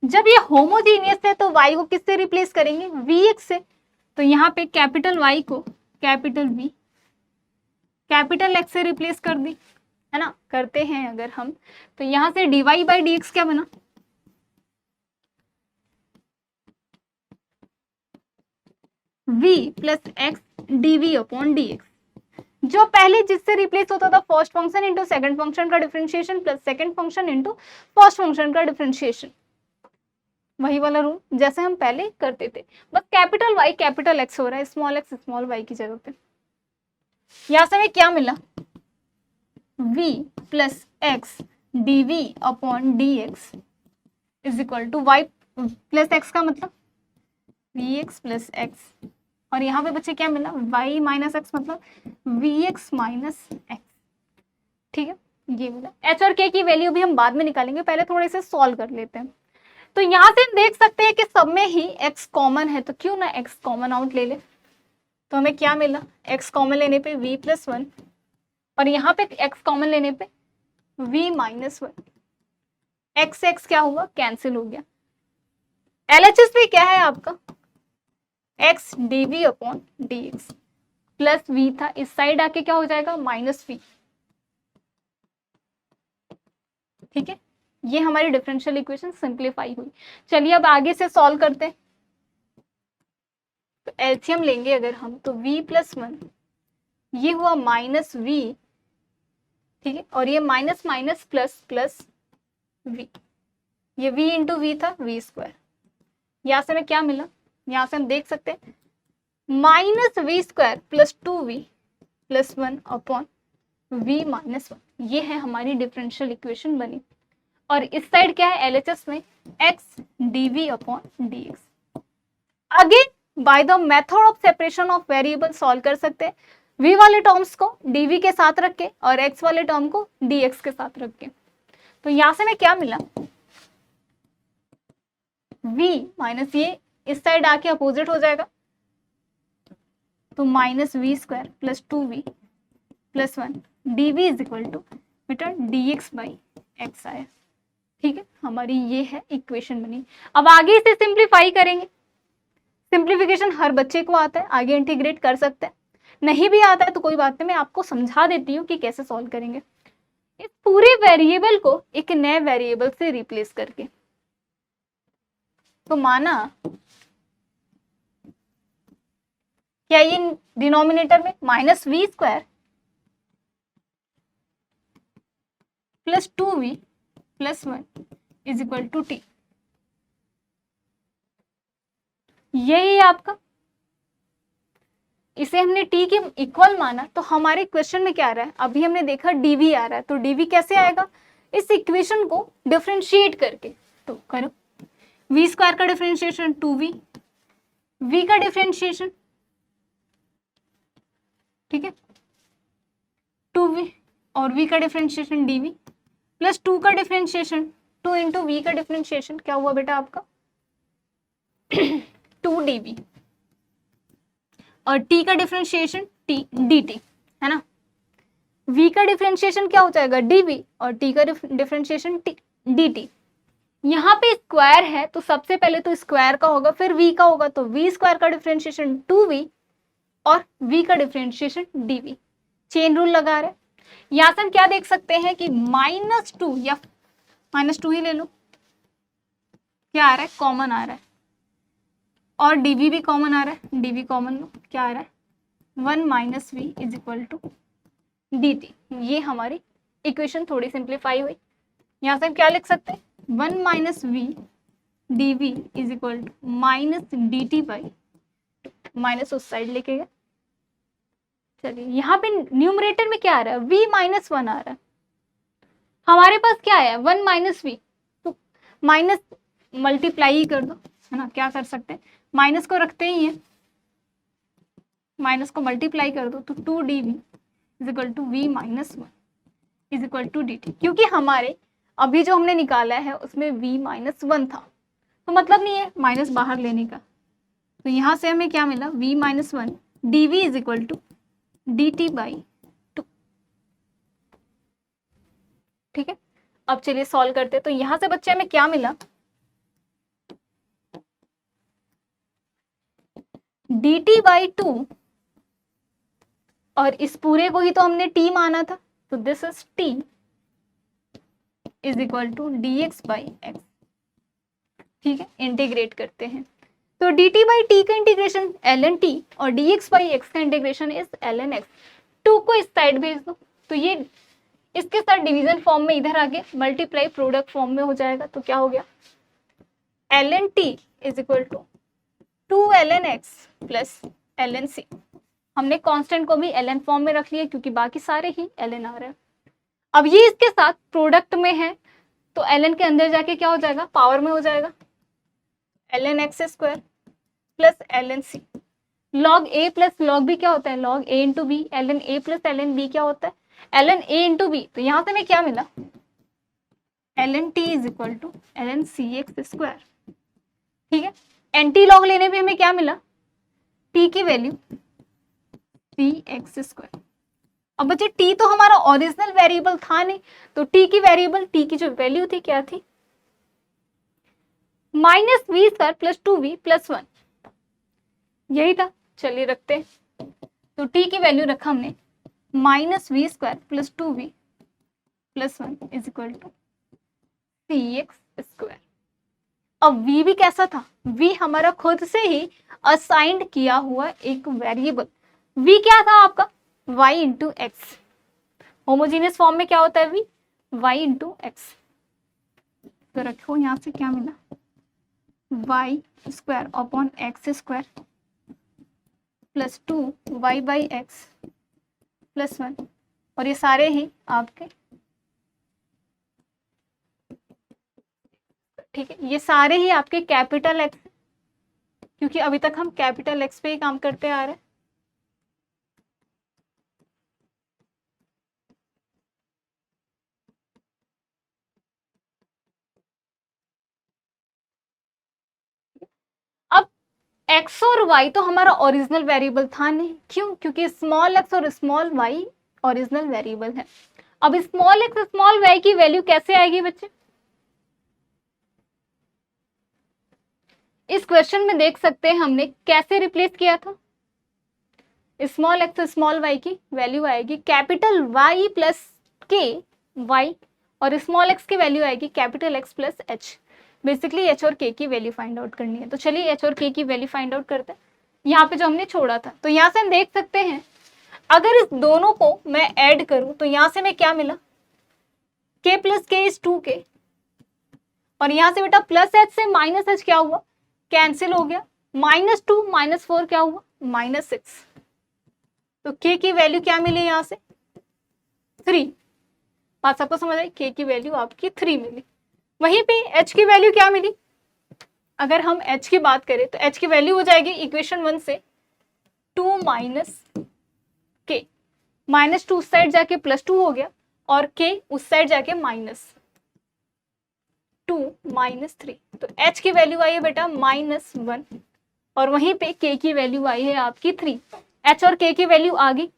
[SPEAKER 1] जब ये होमोजीनियस है तो y को किससे रिप्लेस करेंगे, vx से। तो यहाँ पे कैपिटल Y को कैपिटल V कैपिटल X से रिप्लेस कर दी, है ना, करते हैं अगर हम। तो यहां से dy बाई डी एक्स क्या बना, v plus x dv upon D X. जो पहले जिससे रिप्लेस होता था first function into second function का differentiation plus second function into first function का डिफरेंशिएशन, वही वाला रूल जैसे हम पहले करते थे, बस कैपिटल Y कैपिटल X हो रहा है, स्मॉल x स्मॉल y की जगह पे। यहां से हमें क्या मिला, v plus x d v upon D x is equal to y plus x का मतलब वी एक्स प्लस एक्स, और यहाँ पे बच्चे क्या मिला y माइनस एक्स मतलब वी एक्स माइनस एक्स। ठीक है, ये मिला। h और k की वैल्यू भी हम बाद में निकालेंगे, पहले थोड़े से सॉल्व कर लेते हैं। तो यहाँ से हम देख सकते हैं कि सब में ही x कॉमन है, तो क्यों ना x कॉमन आउट ले ले। तो हमें क्या मिला, x कॉमन लेने पे v प्लस वन, और यहाँ पे x कॉमन लेने पे v minus one, x x क्या हुआ कैंसिल हो गया। LHS भी क्या है आपका x dv upon dx plus v था, इस साइड आके क्या हो जाएगा माइनस v। ठीक है, ये हमारी डिफरेंशियल इक्वेशन सिंप्लीफाई हुई। चलिए अब आगे से सॉल्व करते हैं। तो एलसीएम लेंगे अगर हम, तो v प्लस वन, ये हुआ माइनस v, ठीक है, और ये minus minus plus plus v, ये v इंटू वी था v स्क्वायर। यहाँ से हमें क्या मिला, यहाँ से हम देख सकते हैं minus v square plus two v plus one upon v minus one, ये है हमारी डिफरेंशियल इक्वेशन बनी। और इस साइड क्या है LHS में x dv upon dx। Again by the method of separation of variable solve कर सकते हैं, v वाले टर्म्स को dv के साथ रख के और x वाले टर्म को dx के साथ रख के। तो यहां से हमें क्या मिला, v माइनस ये इस साइड आके अपोजिट हो जाएगा, तो minus v square plus two v plus one d v is equal to बेटा डी एक्स बाई एक्स आया। ठीक है, हमारी ये है इक्वेशन बनी। अब आगे इसे सिंप्लीफाई करेंगे। सिंप्लीफिकेशन हर बच्चे को आता है, आगे इंटीग्रेट कर सकते हैं, नहीं भी आता है तो कोई बात नहीं, मैं आपको समझा देती हूँ कि कैसे सॉल्व करेंगे। इस पूरे वेरिएबल को एक नए वेरिएबल से रिप्लेस करके, तो माना क्या ये डिनोमिनेटर में minus v square plus two v plus one is equal to t, यही आपका, इसे हमने t के इक्वल माना, तो हमारे क्वेश्चन में क्या आ रहा है, अभी हमने देखा dv आ रहा है, तो dv कैसे आएगा, इस इक्वेशन को डिफरेंशिएट करके। तो करो, v स्क्वायर का डिफरेंशिएशन 2v, v का डिफरेंशिएशन, ठीक है 2v, और v का डिफरेंशिएशन dv प्लस 2 का डिफरेंशिएशन 2 इंटू वी का डिफरेंशिएशन, क्या हुआ बेटा आपका 2dv, और t का डिफरेंशिएशन t dt है ना, v का डिफरेंशिएशन क्या हो जाएगा dv, और t का डिफरेंशिएशन t dt। यहाँ पे स्क्वायर है तो सबसे पहले तो स्क्वायर का होगा, फिर v का होगा, तो v स्क्वायर का डिफरेंशिएशन 2v और v का डिफरेंशिएशन dv। चेन रूल लगा रहे हैं। यहाँ से हम क्या देख सकते हैं कि -2 या -2 ही ले लो, क्या आ रहा है कॉमन आ रहा है, और dv भी कॉमन आ रहा है, dv कॉमन लो, क्या आ रहा है 1 minus v is equal to dt। ये हमारी इक्वेशन थोड़ी सिंप्लीफाई हुई। यहाँ से हम क्या लिख सकते हैं 1 minus v d v is equal to minus d t by, minus उस साइड लेके गए। चलिए यहाँ पे न्यूमरेटर में क्या आ रहा है v माइनस वन आ रहा है, हमारे पास क्या है 1 माइनस वी, तो माइनस मल्टीप्लाई ही कर दो, है ना, क्या कर सकते हैं माइनस को रखते ही हैं, माइनस को मल्टीप्लाई कर दो, तो 2 d v is equal to v minus one is equal to d t. क्योंकि हमारे अभी जो हमने निकाला है उसमें v माइनस वन था, तो मतलब नहीं है माइनस बाहर लेने का, तो यहाँ से हमें क्या मिला v minus one d v is equal to d t by two. ठीक है, अब चलिए सॉल्व करते हैं। तो यहाँ से बच्चे हमें क्या मिला डी टी बाई टू, और इस पूरे को ही तो हमने t माना था, तो this is t is equal to d x by x. ठीक है, इंटीग्रेट करते हैं, तो डी टी बाई टी का इंटीग्रेशन एल एन टी और डी एक्स बाई एक्स का integration is l n x. Two को इस साइड भेज दो, तो ये इसके साथ डिवीजन फॉर्म में इधर आगे मल्टीप्लाई प्रोडक्ट फॉर्म में हो जाएगा, तो क्या हो गया l n t is equal to 2 l n x plus l n c. हमने कांस्टेंट को भी एल एन फॉर्म में रख लिया क्योंकि बाकी सारे ही एल एन आ रहे हैं। अब ये इसके साथ प्रोडक्ट में है तो ln के अंदर जाके क्या हो जाएगा, पावर में हो जाएगा, ln x square plus ln c। log a plus log b क्या होता है, log a into b. ln a plus ln b क्या होता है, ln a इंटू बी। तो यहाँ से हमें क्या मिला, ln t is equal to ln c x square. ठीक है, एंटी लॉग लेने पे हमें क्या मिला, t की वैल्यू c x स्क्वायर। अब बच्चे t तो हमारा ओरिजिनल वेरिएबल था नहीं, तो t की वेरिएबल, t की जो वैल्यू थी क्या थी, minus v square plus 2v plus 1, यही था। चलिए रखते हैं, तो t की वैल्यू रखा हमने minus v square plus 2v plus 1 is equal to c x square. अब v भी कैसा था, v हमारा खुद से ही असाइंड किया हुआ एक वेरिएबल। v क्या था आपका, y into x. Homogeneous form में क्या होता है v, y इंटू एक्स। तो रखो यहाँ से क्या मिला, y square upon x square plus 2y by x plus 1। और ये सारे ही आपके, ठीक है, ये सारे ही आपके कैपिटल एक्स, क्योंकि अभी तक हम कैपिटल एक्स पे ही काम करते आ रहे हैं। अब x और y तो हमारा ओरिजिनल वेरिएबल था नहीं, क्यों, क्योंकि स्मॉल x और स्मॉल y ओरिजिनल वेरिएबल है। अब स्मॉल x स्मॉल y की वैल्यू कैसे आएगी बच्चे, इस क्वेश्चन में देख सकते हैं हमने कैसे रिप्लेस किया था। स्मॉल एक्स स्मॉल वाई की वैल्यू आएगी कैपिटल वाई प्लस के वाई, और स्मॉल एक्स की वैल्यू आएगी capital x plus H. Basically H और के की वैल्यू फाइंड आउट करनी है। तो चलिए एच और के की वैल्यू फाइंड आउट करते हैं, यहाँ पे जो हमने छोड़ा था। तो यहाँ से हम देख सकते हैं, अगर इस दोनों को मैं ऐड करूं तो यहाँ से मैं क्या मिला, के प्लस के इज 2k, और यहाँ से बेटा प्लस एच से माइनस एच क्या हुआ, कैंसिल हो गया, -2 -4 क्या हुआ, -6। तो k की वैल्यू क्या मिली यहाँ से, 3। बात सबको समझ आई, k की वैल्यू आपकी 3 मिली। वहीं पे h की वैल्यू क्या मिली, अगर हम h की बात करें तो h की वैल्यू हो जाएगी इक्वेशन 1 से 2 माइनस k, -2 उस साइड जाके +2 हो गया, और k उस साइड जाके -2 -3। तो h की वैल्यू आई है बेटा -1, और वहीं पे k की वैल्यू आई है आपकी 3। h और k की वैल्यू आ गई,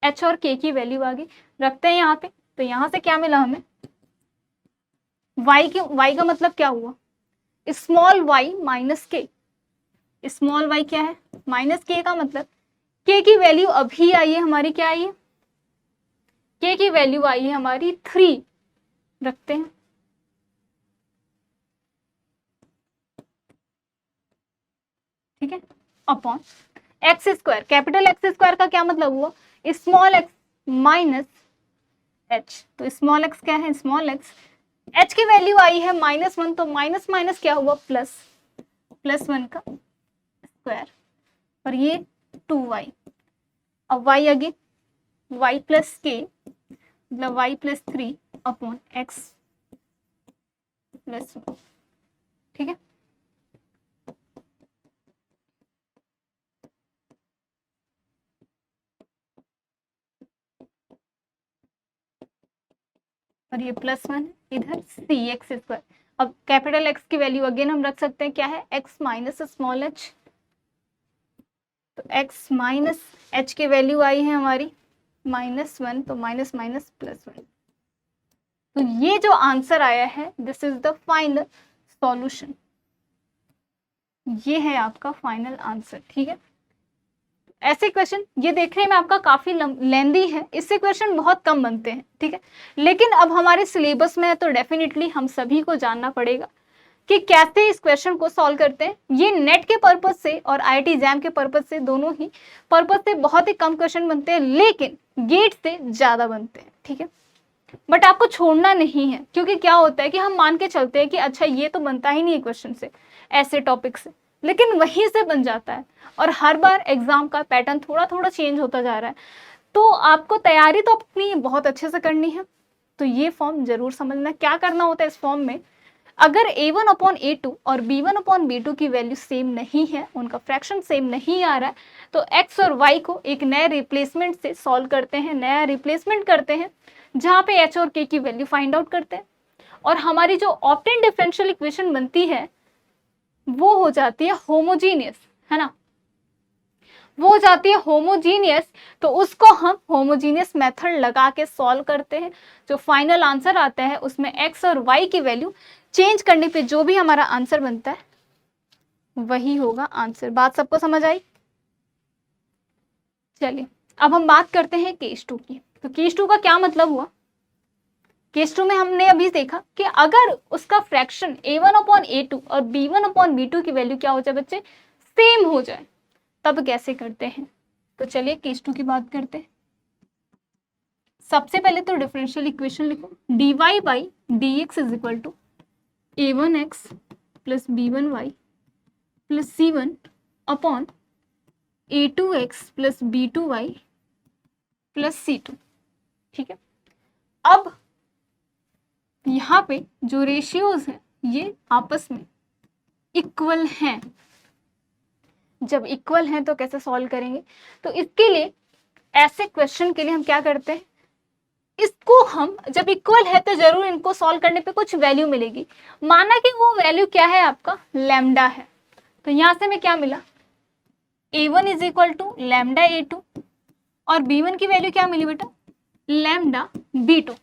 [SPEAKER 1] h और k की वैल्यू आ गई, रखते हैं यहाँ पे। तो यहाँ से क्या मिला हमें, y का मतलब क्या हुआ, स्मॉल y माइनस के। स्मॉल y क्या है, माइनस के का मतलब k की वैल्यू अभी आई है हमारी, क्या आई है, k की वैल्यू आई है हमारी 3, रखते हैं। ठीक है, upon x square, capital x square का क्या मतलब हुआ, स्मॉल एक्स माइनस एच। तो स्मॉल एक्स क्या है, स्मॉल एक्स, एच की वैल्यू आई है -1, तो माइनस माइनस क्या हुआ, +1 का स्क्वायर, और ये 2y। अब y अगेन y प्लस के मतलब y plus 3 upon x plus 1। ठीक है, और ये +1 इधर सी एक्स स्क्वायर। अब कैपिटल एक्स की वैल्यू अगेन हम रख सकते हैं, क्या है, एक्स माइनस स्मॉल एच। तो एक्स माइनस एच की वैल्यू आई है हमारी -1, तो माइनस माइनस +1। तो ये जो आंसर आया है, this is the final solution, ये है आपका फाइनल आंसर। ठीक है, ऐसे क्वेश्चन ये देखने में आपका काफी लेंदी है, इससे क्वेश्चन बहुत कम बनते हैं। ठीक है, लेकिन अब हमारे सिलेबस में है तो डेफिनेटली हम सभी को जानना पड़ेगा कि कैसे इस क्वेश्चन को सॉल्व करते हैं। ये नेट के पर्पज से और आईआईटी एग्जाम के पर्पज से, दोनों ही पर्पज से बहुत ही कम क्वेश्चन बनते हैं, लेकिन गेट से ज्यादा बनते हैं। ठीक है, बट आपको छोड़ना नहीं है, क्योंकि क्या होता है कि हम मान के चलते हैं कि अच्छा ये तो बनता ही नहीं है क्वेश्चन से, ऐसे टॉपिक से, लेकिन वहीं से बन जाता है और हर बार एग्जाम का पैटर्न थोड़ा थोड़ा चेंज होता जा रहा है। तो आपको तैयारी तो अपनी बहुत अच्छे से करनी है। तो ये फॉर्म जरूर समझना। क्या करना होता है इस फॉर्म में, अगर a1/a2 और b1/b2 की वैल्यू सेम नहीं है, उनका फ्रैक्शन सेम नहीं आ रहा है, तो x और y को एक नए रिप्लेसमेंट से सॉल्व करते हैं, नया रिप्लेसमेंट करते हैं, जहाँ पे h और k की वैल्यू फाइंड आउट करते हैं। और हमारी जो ऑप्टेन डिफरेंशियल इक्वेशन बनती है वो हो जाती है होमोजीनियस, है ना, वो हो जाती है होमोजीनियस। तो उसको हम होमोजीनियस मेथड लगा के सॉल्व करते हैं। जो फाइनल आंसर आता है उसमें x और y की वैल्यू चेंज करने पे जो भी हमारा आंसर बनता है वही होगा आंसर। बात सबको समझ आई? चलिए अब हम बात करते हैं केस 2 की। तो केस 2 का क्या मतलब हुआ? केस 2 में हमने अभी देखा कि अगर उसका फ्रैक्शन a1/a2 और b1/b2 की वैल्यू क्या हो जाए बच्चे, सेम हो जाए, तब कैसे करते हैं। तो चलिए केस 2 की बात करते हैं। सबसे पहले तो डिफरेंशियल इक्वेशन लिखो, dy/dx is equal to a1x plus b1y plus c1 upon a2x plus b2y plus c2। ठीक है, अब यहाँ पे जो रेशियोज हैं ये आपस में इक्वल हैं। जब इक्वल हैं तो कैसे सॉल्व करेंगे? तो इसके लिए ऐसे क्वेश्चन के लिए हम क्या करते हैं, इसको हम जब इक्वल है तो जरूर इनको सॉल्व करने पे कुछ वैल्यू मिलेगी। माना कि वो वैल्यू क्या है, आपका लैम्डा है। तो यहां से हमें क्या मिला, a1 is equal to lambda a2 और b1 की वैल्यू क्या मिली बेटा, लैम्डा b2।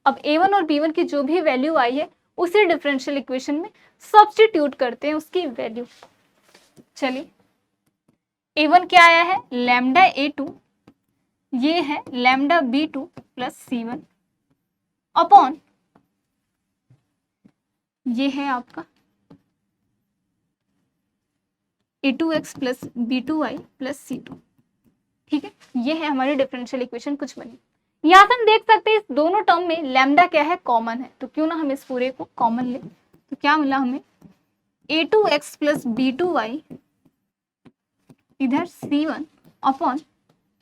[SPEAKER 1] अब a1 और b1 की जो भी वैल्यू आई है उसी डिफरेंशियल इक्वेशन में सब्स्टिट्यूट करते हैं उसकी वैल्यू। चलिए a1 क्या आया है, लैम्डा a2, ये है lambda b2 plus c1 upon ये है आपका a2x plus b2y plus c2। ठीक है, ये है हमारी डिफरेंशियल इक्वेशन कुछ बनी। यहाँ से हम देख सकते हैं इस दोनों टर्म में लैम्डा क्या है, कॉमन है। तो क्यों ना हम इस पूरे को कॉमन ले। तो क्या मिला हमें, a2x प्लस b2y इधर c1 upon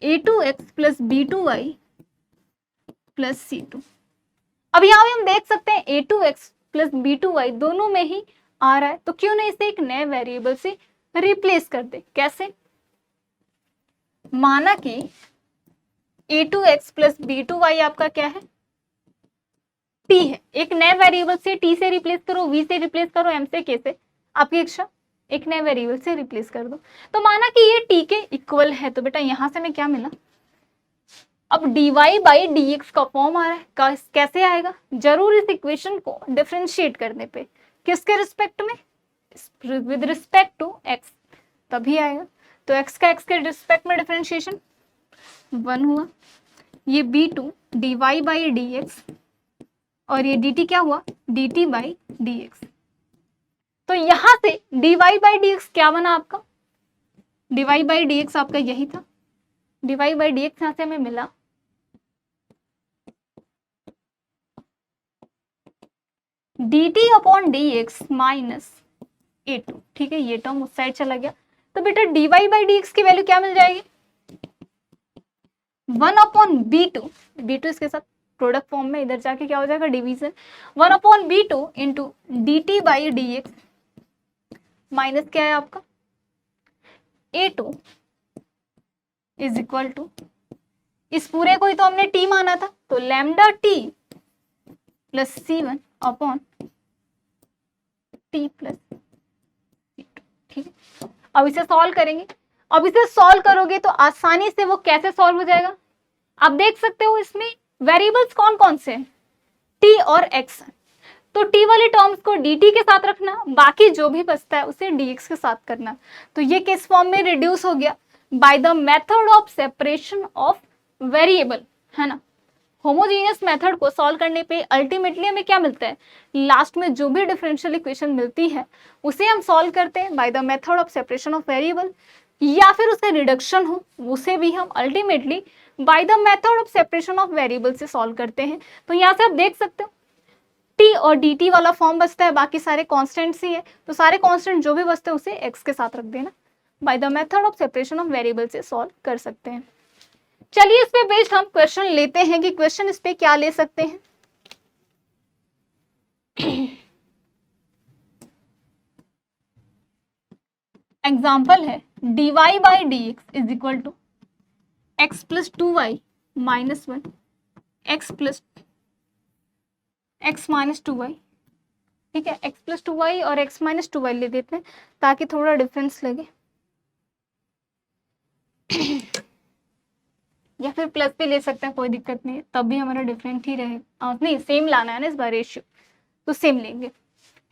[SPEAKER 1] a2x plus b2y plus c2। अब यहाँ पे हम देख सकते हैं a2x प्लस b2y दोनों में ही आ रहा है, तो क्यों ना इसे एक नए वेरिएबल से रिप्लेस कर दे। कैसे? माना कि a2x प्लस b2y आपका क्या है, t है। एक नए वेरिएबल से t से रिप्लेस करो, v से रिप्लेस करो, m से k से, आपकी इच्छा, एक नए वेरिएबल से रिप्लेस कर दो। तो माना कि ये t के इक्वल है, तो बेटा यहां से हमें क्या मिला, अब dy/dx का फॉर्म आ रहा है। कैसे आएगा, जरूर इस इक्वेशन को डिफरेंशिएट करने पे, किसके रिस्पेक्ट में, विद रिस्पेक्ट टू x, तभी आएगा। तो x का x के रिस्पेक्ट में डिफरेंशिएशन 1 हुआ, ये b2 dy/dx और ये dt क्या हुआ, dt/dx। तो यहां से dy/dx क्या बना आपका, dy/dx आपका यही था, dy/dx यहां से हमें मिला dt/dx माइनस a2। ठीक है, ये टर्म उस साइड चला गया। तो बेटा dy/dx की वैल्यू क्या मिल जाएगी, 1/b2, b2 इसके साथ प्रोडक्ट फॉर्म में, इधर जाके क्या हो जाएगा, division, 1/b2 into dt/dx minus क्या है आपका a2 इज इक्वल टू, इस पूरे को ही तो हमने t माना था, तो lambda t plus c1 upon t plus c2। ठीक है, अब इसे सॉल्व करेंगे। अब इसे सॉल्व करोगे तो आसानी से वो कैसे सॉल्व हो जाएगा, आप देख सकते हो इसमें वेरिएबल्स कौन कौन से हैं, t और x। तो t वाले टर्म्स को dt के साथ रखना, बाकी जो भी बचता है उसे dx के साथ करना। तो ये किस फॉर्म में रिड्यूस हो गया, bye the method of separation of variable, है ना। होमोजीनियस मेथड को सॉल्व करने पे अल्टीमेटली हमें क्या मिलता है, लास्ट में जो भी डिफरेंशियल इक्वेशन मिलती है उसे हम सॉल्व करते हैं bye the method of separation of variable, या फिर उसका रिडक्शन हो उसे भी हम ultimately bye the method of separation of variable से सॉल्व करते हैं। तो यहाँ से आप देख सकते हो टी और डी टी वाला फॉर्म बचता है, बाकी सारे कॉन्स्टेंट्स ही है, तो सारे कॉन्स्टेंट जो भी बचते हैं उसे एक्स के साथ रख देना। Bye the method of separation of variable से सॉल्व कर सकते हैं। चलिए इस पे बेस्ड हम क्वेश्चन लेते हैं कि क्वेश्चन इस पे क्या ले सकते हैं। एग्जाम्पल है dy by d x is equal to x plus 2y minus 1 x plus x minus 2y। ठीक है, x प्लस 2y और x माइनस 2y ले देते हैं ताकि थोड़ा डिफरेंस लगे, या फिर प्लस भी ले सकते हैं, कोई दिक्कत नहीं है, तब भी हमारा डिफरेंट ही रहेगा। नहीं, सेम लाना है ना इस बार रेशियो, तो सेम लेंगे।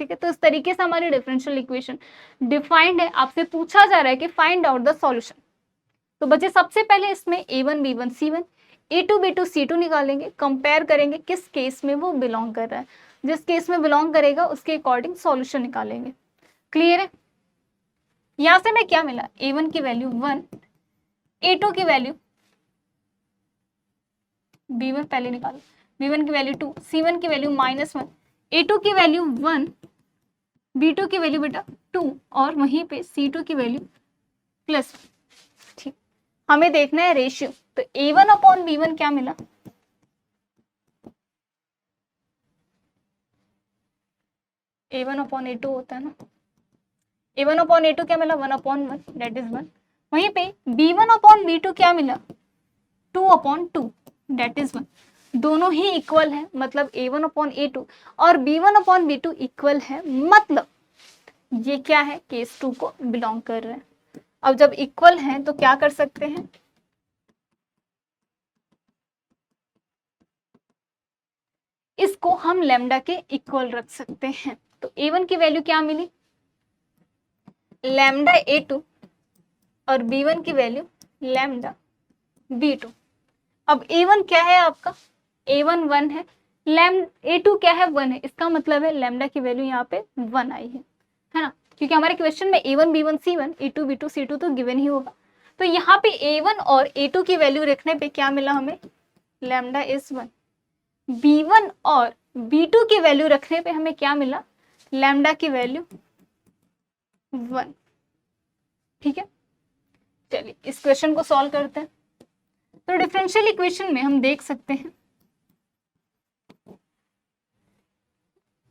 [SPEAKER 1] ठीक है, तो इस तरीके से हमारी डिफरेंशियल इक्वेशन डिफाइंड है। आपसे पूछा जा रहा है कि फाइंड आउट द सॉल्यूशन। तो बच्चे सबसे पहले इसमें a1 b1 c1 a2 b2 c2 निकालेंगे, कंपेयर करेंगे किस केस में वो बिलोंग कर रहा है। जिस केस में बिलोंग करेगा उसके अकॉर्डिंग सॉल्यूशन निकालेंगे। क्लियर है? यहां से हमें क्या मिला, a1 की वैल्यू 1, a2 की वैल्यू b1 पहले निकालो, b1 की वैल्यू 2, c1 की वैल्यू -1, a2 की वैल्यू 1, b2 की वैल्यू बेटा 2 और वहीं पे c2 की वैल्यू +1। ठीक, हमें देखना है रेशियो। तो a1 अपॉन b1 क्या मिला, a1 अपॉन a2 होता है ना, a1 अपॉन a2 क्या मिला, 1/1 दैट इज 1। वहीं पे b1 अपॉन b2 क्या मिला, 2/2 दैट इज 1। दोनों ही इक्वल है, मतलब a1 अपॉन a2 और b1 अपॉन b2 इक्वल है, मतलब ये क्या है, केस 2 को बिलोंग कर रहे हैं। अब जब इक्वल हैं तो क्या कर सकते हैं, इसको हम लैम्डा के इक्वल रख सकते हैं। तो a1 की वैल्यू क्या मिली, लैम्डा a2 और b1 की वैल्यू लैम्डा b2। अब a1 क्या है आपका, a1 1 है, a2 क्या है, 1 है, इसका मतलब है लैम्डा की वैल्यू यहाँ पे 1 आई है ना, क्योंकि हमारे क्वेश्चन में a1 b1 c1 a2 b2 c2 तो गिवन ही होगा। तो यहाँ पे a1 और a2 की वैल्यू रखने पे क्या मिला हमें, लैम्डा इज 1। b1 और b2 की वैल्यू रखने पे हमें क्या मिला, लैम्डा की वैल्यू 1। ठीक है, चलिए इस क्वेश्चन को सॉल्व करते हैं। तो डिफरेंशियल इक्वेशन में हम देख सकते हैं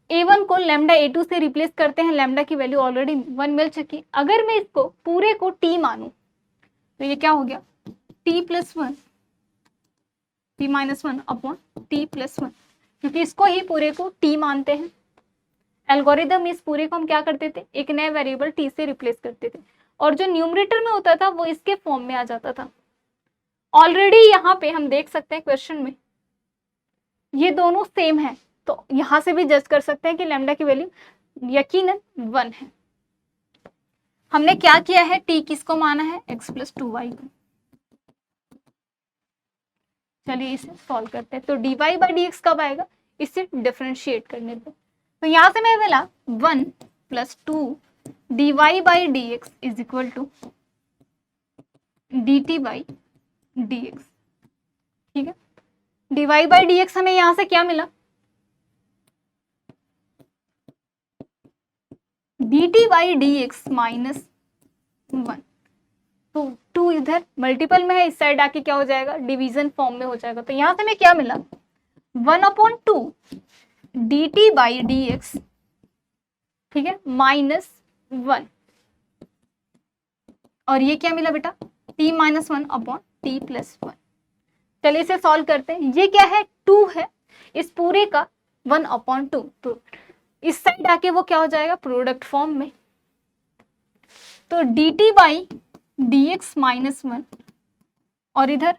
[SPEAKER 1] a1 को लैम्डा a2 से रिप्लेस करते हैं, लैम्डा की वैल्यू ऑलरेडी 1 मिल चुकी। अगर मैं इसको पूरे को t मानूं तो ये क्या हो गया, t + 1 t - 1 अपॉन t + 1, क्योंकि इसको ही पूरे को t मानते हैं। एल्गोरिदम इस पूरे को हम क्या करते थे, एक नए वेरिएबल t से रिप्लेस करते थे, और जो न्यूमरेटर में होता था वो इसके फॉर्म में आ जाता था। ऑलरेडी यहाँ पे हम देख सकते हैं क्वेश्चन में ये दोनों सेम है, तो यहां से भी जज कर सकते हैं कि लैम्डा की वैल्यू यकीनन 1 है। हमने क्या किया है, t किसको माना है, x + 2y को। चलिए इसे सॉल्व करते हैं। तो dy बाई dx कब आएगा, इसे डिफरेंशिएट करने पे। तो यहां से मैं मिला 1 + 2 dy by dx is equal to dt by dx। ठीक है, dy बाई dx हमें यहां से क्या मिला, dt बाई dx -1। तो 2 इधर मल्टीपल में है, इस साइड आके क्या हो जाएगा, डिवीजन फॉर्म में हो जाएगा। तो यहां से हमें क्या मिला, 1/2 dt बाई dx, ठीक है, -1, और ये क्या मिला बेटा, t - 1 अपॉन t + 1। चलिए इसे सॉल्व करते हैं। ये क्या है, 2 है, इस पूरे का 1/2, तो इस साइड आके वो क्या हो जाएगा, प्रोडक्ट फॉर्म में। तो dt बाई dx -1, और इधर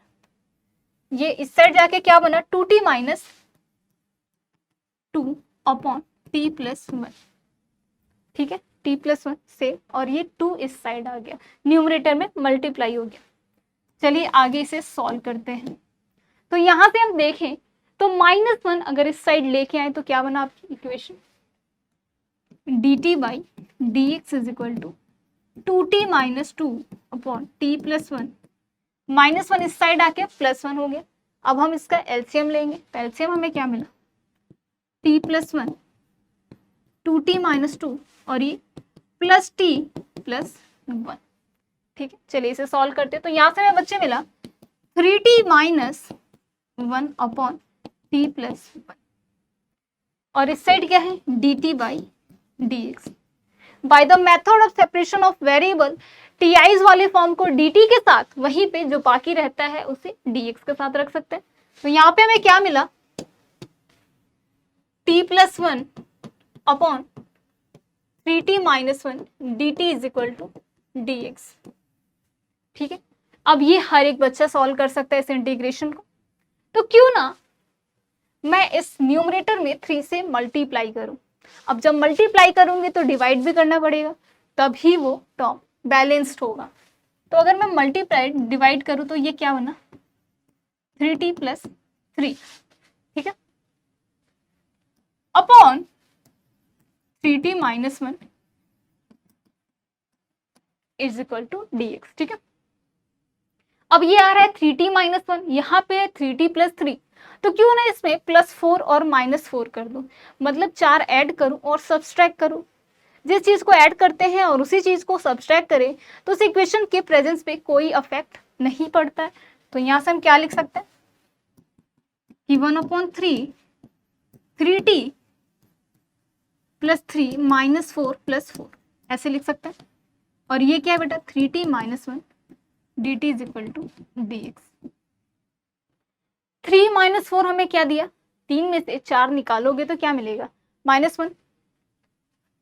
[SPEAKER 1] ये इस साइड जाके क्या बना, 2t - 2 अपॉन t + 1। ठीक है, t + 1 से, और ये 2 इस साइड आ गया, न्यूमरेटर में मल्टीप्लाई हो गया। चलिए आगे इसे सॉल्व करते हैं। तो यहां से हम देखें तो -1 अगर इस साइड लेके आए तो क्या बना आपकी equation, dt by dx is equal to 2t - 2 upon t + 1, -1 इस साइड आके +1 हो गया। अब हम इसका एलसीएम लेंगे, तो एलसीएम हमें क्या मिला, t प्लस 1, 2t माइनस 2 और ये प्लस t प्लस 1। ठीक है, चलिए इसे सॉल्व करते हैं। तो यहाँ से हमें बच्चे मिला 3t minus 1 upon t plus 1 और इस साइड क्या है dt by dx। Bye the method of separation of variable ti's वाले फॉर्म को dt के साथ वहीं पे जो बाकी रहता है उसे dx के साथ रख सकते हैं। तो यहाँ पे हमें क्या मिला t plus 1 upon 3t minus 1 dt is equal to dx। ठीक है, अब ये हर एक बच्चा सॉल्व कर सकता है इस इंटीग्रेशन को। तो क्यों ना मैं इस न्यूमरेटर में 3 से मल्टीप्लाई करूं। अब जब मल्टीप्लाई करूंगी तो डिवाइड भी करना पड़ेगा, तभी वो टर्म बैलेंस्ड होगा। तो अगर मैं मल्टीप्लाई डिवाइड करूं तो ये क्या बना 3t प्लस 3, ठीक है, upon 3t minus 1 is equal to dx। ठीक है, अब ये आ रहा है 3t माइनस 1, यहाँ पे है 3t प्लस 3, तो क्यों ना इसमें प्लस 4 और माइनस 4 कर दूं, मतलब 4 ऐड करूं और सब्सट्रैक्ट करूं। जिस चीज को ऐड करते हैं और उसी चीज को सब्सट्रैक्ट करें तो उस इक्वेशन के प्रेजेंस पे कोई अफेक्ट नहीं पड़ता है। तो यहाँ से हम क्या लिख सकते हैं कि 1/3 3t प्लस 3 माइनस 4 प्लस 4 ऐसे लिख सकते हैं। और ये क्या है बेटा 3t minus 1 dt is equal to dx। 3 minus 4 हमें क्या दिया, 3 में से 4 निकालोगे तो क्या मिलेगा -1।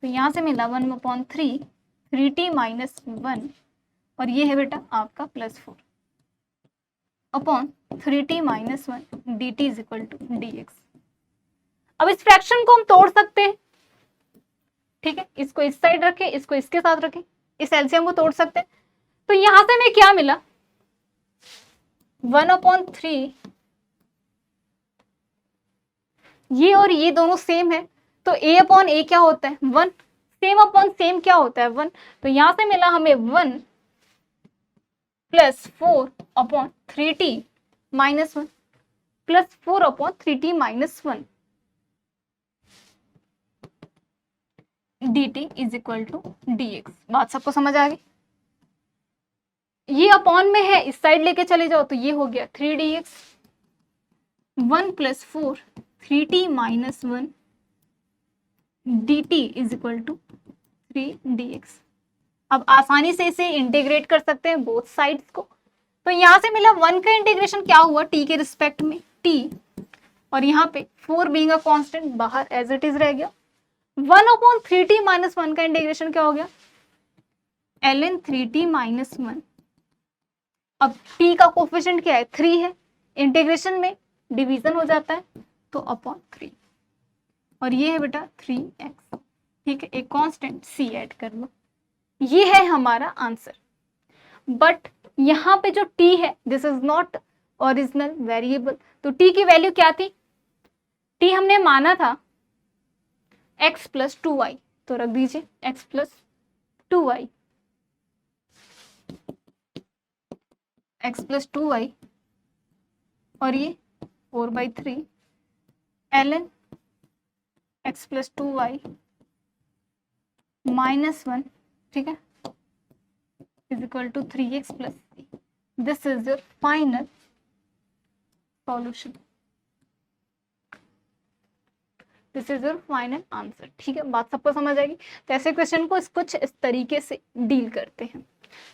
[SPEAKER 1] तो यहाँ से मिला 1/3 3t माइनस 1 और ये है बेटा आपका +4 upon 3t minus 1 dt is equal to dx। अब इस फ्रैक्शन को हम तोड़ सकते हैं। ठीक है, इसको इस साइड रखें, इसको इसके साथ रखें, इस एलसीएम को तोड़ सकते हैं। तो यहां से हमें क्या मिला 1/3, ये और ये दोनों सेम है तो a/a क्या होता है 1, सेम अपॉन सेम क्या होता है 1। तो यहां से मिला हमें 1 plus 4/3t minus 1 plus 4/3t minus 1 dt is equal to dx। बात सबको समझ आ गई। ये अपॉन में है, इस साइड लेके चले जाओ तो ये हो गया 3dx 1 plus 4 3t minus 1 dt is equal to 3dx। अब आसानी से इसे इंटीग्रेट कर सकते हैं बोथ साइड्स को। तो यहां से मिला 1 का इंटीग्रेशन क्या हुआ t के रिस्पेक्ट में t, और यहाँ पे 4 बीइंग अ कांस्टेंट बाहर एज इट इज रह गया। 1/3t माइनस 1 का इंटीग्रेशन क्या हो गया ln 3t माइनस 1। अब t का कोफिशिएंट क्या है 3 है, इंटीग्रेशन में डिवीजन हो जाता है तो अपॉन 3 और ये है बेटा 3x। ठीक है, एक कांस्टेंट c ऐड कर लो, ये है हमारा आंसर। बट यहाँ पे जो t है this is not original variable. तो t की वैल्यू क्या थी, t हमने माना था x प्लस 2y, तो रख दीजिए x plus 2y, x plus 2y और ये 4/3 ln x plus 2y minus 1, ठीक है, is equal to 3x plus 3। This is your final solution, this is your final answer. ठीक है, बात सबको समझ आएगी। तो ऐसे क्वेश्चन को कुछ इस तरीके से डील करते हैं।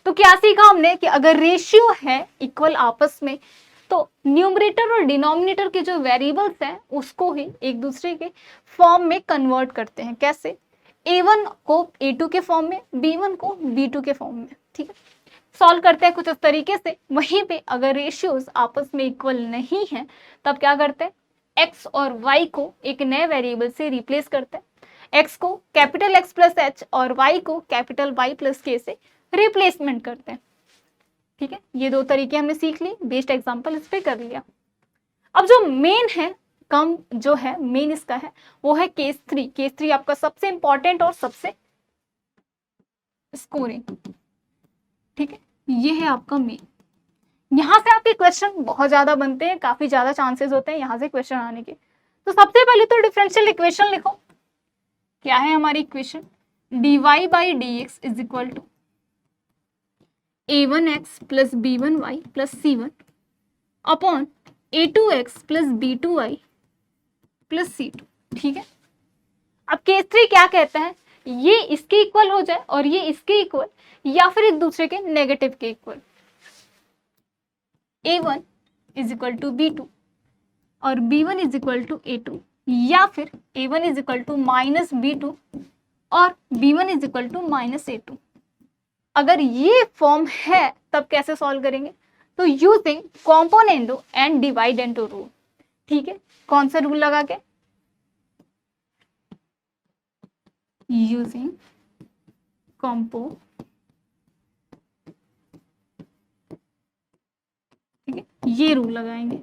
[SPEAKER 1] तो क्या सीखा हमने कि अगर रेशियो है इक्वल आपस में तो न्यूमरेटर और डिनोमिनेटर के जो वेरिएबल्स हैं उसको ही एक दूसरे के फॉर्म में कन्वर्ट करते हैं। कैसे, a1 को a2 के फॉर्म में, b1 को b2 के फॉर्म में। ठीक है, सॉल्व करते हैं कुछ इस तरीके से। वहीं पे अगर रेशियोज आपस में इक्वल नहीं है तब क्या करते हैं, x और y को एक नए वेरिएबल से रिप्लेस करते हैं। x को कैपिटल X प्लस h और y को कैपिटल Y प्लस k से रिप्लेसमेंट करते हैं। ठीक है, ये दो तरीके हमने सीख ली, बेस्ड एग्जांपल इस पे कर लिया। अब जो मेन है, कम जो है मेन इसका है वो है केस 3। केस 3 आपका सबसे इंपॉर्टेंट और सबसे स्कोरिंग। ठीक है, ये है आपका मेन। यहाँ से आपके क्वेश्चन बहुत ज्यादा बनते हैं, काफी ज्यादा चांसेस होते हैं यहाँ से क्वेश्चन आने के। तो सबसे पहले तो डिफरेंशियल इक्वेशन लिखो। क्या है हमारी equation? dy by d x is equal to a1x plus b1y plus c1 upon a2x plus b2y plus c2। ठीक है, अब केस 3 क्या कहता है? ये इसके इक्वल हो जाए और ये इसके इक्वल, या फिर एक दूसरे के नेगेटिव के equal. a1 is equal to b2 और b1 is equal to a2, या फिर a1 is equal to minus b2 और b1 is equal to minus a2। अगर ये फॉर्म है तब कैसे सॉल्व करेंगे? तो यूजिंग कॉम्पोनेंडो एंड डिवाइडेंडो रूल। ठीक है, कौन सा रूल लगा के? यूजिंग कॉम्पो, ठीक है, ये रूल लगाएंगे।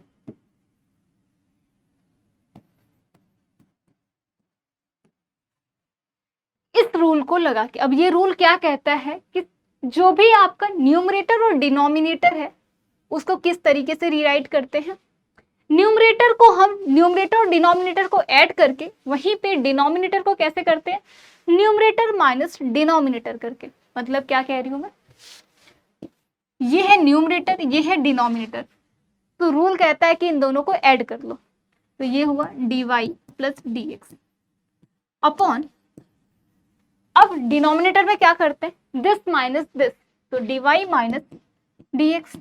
[SPEAKER 1] इस रूल को लगा के, अब ये रूल क्या कहता है कि जो भी आपका न्यूमरेटर और डिनोमिनेटर है उसको किस तरीके से रीराइट करते हैं। न्यूमरेटर को हम न्यूमरेटर और डिनोमिनेटर को ऐड करके, वहीं पे डिनोमिनेटर को कैसे करते हैं? न्यूमरेटर माइनस डिनोमिनेटर करके। मतलब क्या कह रही हूं मैं? ये है न्यूमरेटर, ये है डिनोमिनेटर, तो रूल कहता है कि इन दोनों को ऐड कर लो। तो ये हुआ dy plus D x upon, अब डिनोमिनेटर में क्या करते हैं? दिस माइनस दिस, तो dy माइनस डी एक्स।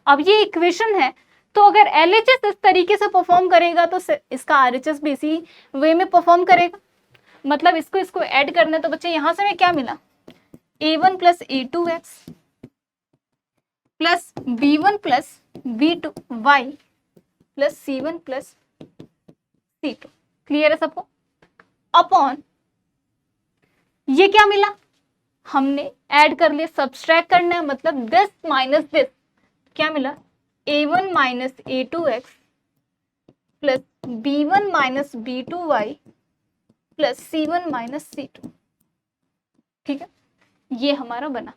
[SPEAKER 1] अब ये इक्वेशन है, तो अगर LHS इस तरीके से परफॉर्म करेगा तो इसका RHS भी इसी वे में परफॉर्म करेगा। मतलब इसको ऐड करना है, तो बच्चे यहां से हमें क्या मिला? a1 plus a2x plus b1 plus b2y plus c1 plus c2। Clear है सबको? अपॉन ये क्या मिला? हमने ऐड कर लिया, सब्सट्रैक्ट करना है, मतलब दिस माइनस दिस, क्या मिला? a1 minus a2x plus b1 minus b2y plus c1 minus c2। ठीक है, ये हमारा बना।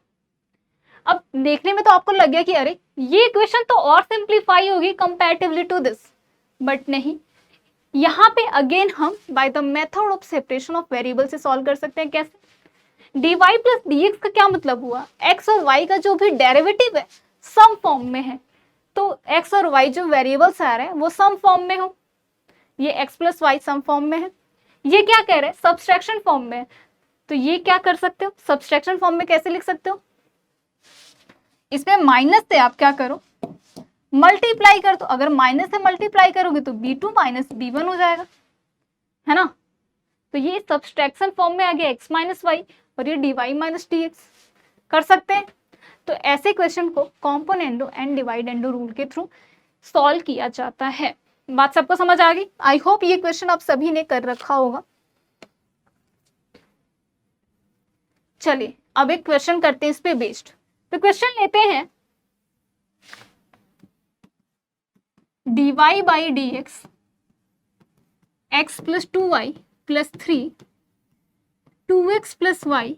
[SPEAKER 1] अब देखने में तो आपको लग गया कि अरे ये इक्वेशन तो और सिंप्लीफाई होगी कंपैरेटिवली टू दिस, बट नहीं, यहाँ पे अगेन हम bye the method of separation of variable से सॉल्व कर सकते हैं। कैसे? dy प्लस dx का क्या मतलब हुआ? x और y का जो भी डेरिवेटिव है सम फॉर्म में है, तो x और y जो वेरिएबल्स आ रहे हैं वो सम फॉर्म में हो। ये x plus y sum form में है, ये क्या कह रहे हैं? सब्सट्रैक्शन फॉर्म में है। तो ये क्या कर सकते हो? सब्सट्रैक्शन फॉर्म में कैसे लिख सकते हो? इसमें माइनस से आप क्या करो? मल्टीप्लाई कर दो। अगर माइनस से मल्टीप्लाई करोगे तो b2 माइनस b1 हो जाएगा, है ना? तो ये सब्सट्रैक्शन फॉर्म में आ गया x माइनस वाई, और ये dy माइनस डी एक्स। कर सकते हैं। तो ऐसे क्वेश्चन को कॉम्पोनेंडो एंड डिवाइडेंडो रूल के थ्रू सॉल्व किया जाता है। बात सबको समझ आ गई? आई होप ये क्वेश्चन आप सभी ने कर रखा होगा। चलिए अब एक क्वेश्चन करते हैं इस पे बेस्ड। तो क्वेश्चन लेते हैं dy by d x plus 2y plus 3 2x plus y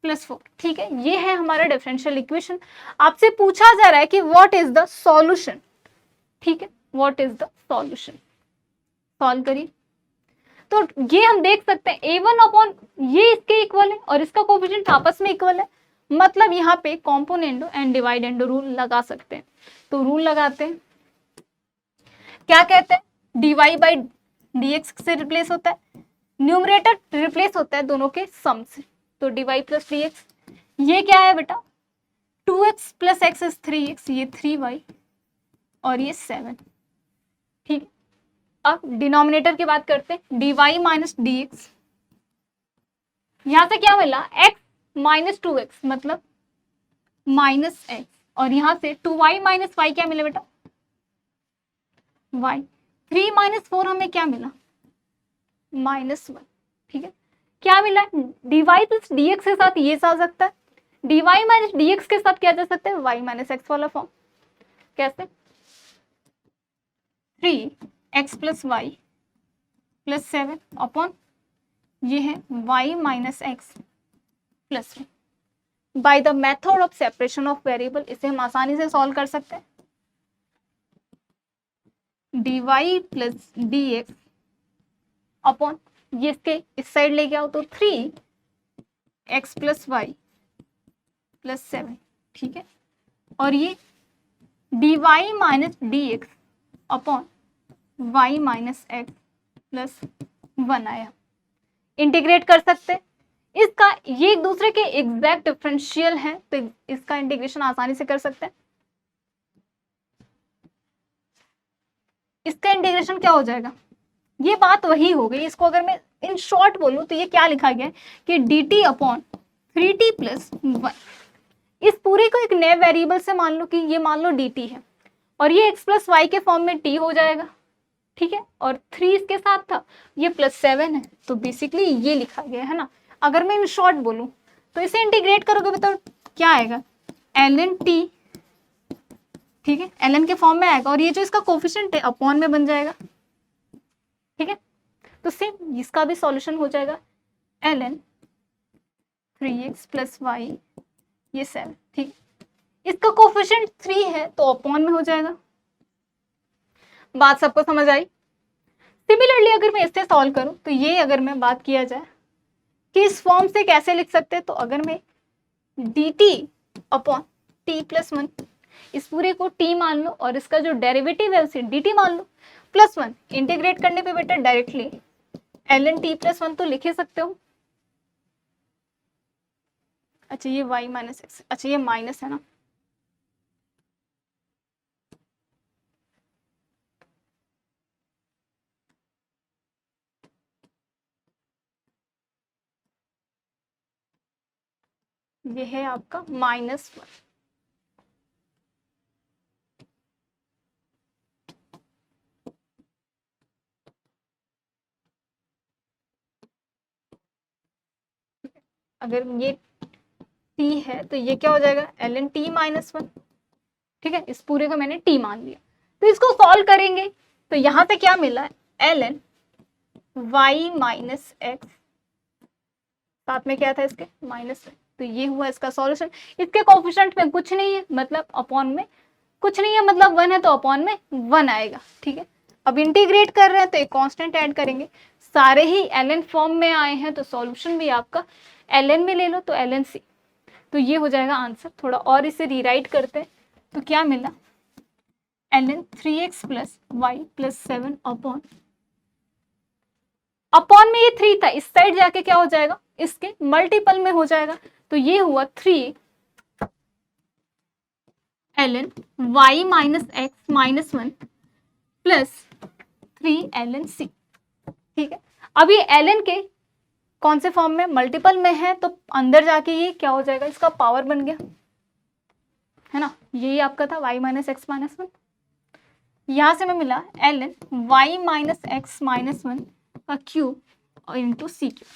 [SPEAKER 1] plus 4। ठीक है, ये है हमारा डिफरेंशियल इक्वेशन। आपसे पूछा जा रहा है कि व्हाट इज द सॉल्यूशन। ठीक है, what is the solution, solve करिए। तो ये हम देख सकते हैं a1 अपॉन ये इसके इक्वल है और इसका कोएफिशिएंट आपस में इक्वल है, मतलब यहाँ पे कॉम्पोनेंडो एंड डिवाइडेंडो रूल लगा सकते हैं। तो रूल लगाते हैं, क्या कहते हैं? dy बाई डी एक्स से रिप्लेस होता है, न्यूमरेटर रिप्लेस होता है दोनों के सम से, तो dy प्लस डी एक्स। ये क्या है बेटा? 2x plus x is 3x, ये 3y और ये 7। ठीक है, अब डिनोमिनेटर की बात करते हैं, dy माइनस डी एक्स। यहां से क्या मिला? x माइनस 2x मतलब माइनस x, और यहां से 2y माइनस वाई क्या मिला बेटा? y। 3 माइनस 4 हमें क्या मिला? -1। ठीक है, क्या मिला? dy प्लस डी एक्स के साथ ये आ सकता है, dy माइनस डी एक्स के साथ क्या जा सकता है? y माइनस एक्स वाला फॉर्म। कैसे? 3x plus y plus 7 upon ये है y minus x plus 1। Bye the method of separation of variable इसे हम आसानी से सॉल्व कर सकते हैं। dy प्लस dx अपॉन, ये इसके इस साइड लेके आओ तो 3x प्लस वाई प्लस 7, ठीक है। और ये dy minus dx upon y minus x plus 1 आया। इंटीग्रेट कर सकते हैं इसका, ये एक दूसरे के एग्जैक्ट डिफरेंशियल है तो इसका इंटीग्रेशन आसानी से कर सकते हैं। इसका इंटीग्रेशन क्या हो जाएगा, ये बात वही हो गई। इसको अगर मैं इन शॉर्ट बोलूं तो ये क्या लिखा गया है कि dt अपॉन 3t प्लस 1। इस पूरे को एक नए वेरिएबल से मान लो कि ये मान लो dt है और ये x प्लस वाई के फॉर्म में t हो जाएगा, ठीक है। और 3 इसके साथ था, ये प्लस 7 है, तो बेसिकली ये लिखा गया है ना। अगर मैं इन शॉर्ट बोलूं तो इसे इंटीग्रेट करोगे बताओ क्या आएगा, ln t, ठीक है, ln के फॉर्म में आएगा और ये जो इसका कोफिशिएंट है अपॉन में बन जाएगा, ठीक है। तो सेम इसका भी सॉल्यूशन हो जाएगा ln 3x प्लस वाई ये 7, ठीक। इसका कोफिशिएंट 3 है तो अपॉन में हो जाएगा। बात सबको समझ आई। सिमिलरली अगर मैं इससे सॉल्व करूं तो ये अगर मैं बात किया जाए कि इस फॉर्म से कैसे लिख सकते हैं, तो अगर मैं dt अपॉन t प्लस 1, इस पूरे को t मान लो और इसका जो डेरिवेटिव है उसे dt मान लो प्लस 1, इंटीग्रेट करने पे बेटा डायरेक्टली ln t प्लस 1 तो लिख ही सकते हो। अच्छा ये y माइनस एक्स, अच्छा ये माइनस है ना, ये है आपका -1। अगर ये t है तो ये क्या हो जाएगा ln t माइनस 1, ठीक है। इस पूरे को मैंने t मान लिया तो इसको सॉल्व करेंगे तो यहां से क्या मिला है ln y माइनस एक्स, साथ में क्या था इसके माइनस, तो ये हुआ इसका सॉल्यूशन। इसके कोफिशिएंट में कुछ नहीं है मतलब अपॉन में कुछ नहीं है, मतलब 1 है तो अपॉन में 1 आएगा, ठीक है। अब इंटीग्रेट कर रहे हैं तो एक कांस्टेंट ऐड करेंगे, सारे ही ln फॉर्म में आए हैं तो सॉल्यूशन भी आपका ln में ले लो तो ln c, तो ये हो जाएगा आंसर। थोड़ा और इसे रीराइट करते हैं तो क्या मिला ln 3x plus y plus 7 upon में ये 3 था, इस साइड जाके क्या हो जाएगा इसके मल्टीपल में हो जाएगा, तो ये हुआ 3 ln y minus x minus 1 plus 3 ln c, ठीक है। अब ये ln के कौन से फॉर्म में मल्टीपल में है तो अंदर जाके ये क्या हो जाएगा इसका पावर बन गया, है ना। यही आपका था y माइनस एक्स माइनस 1, यहां से मैं मिला ln y minus x minus 1 का cube into c cube.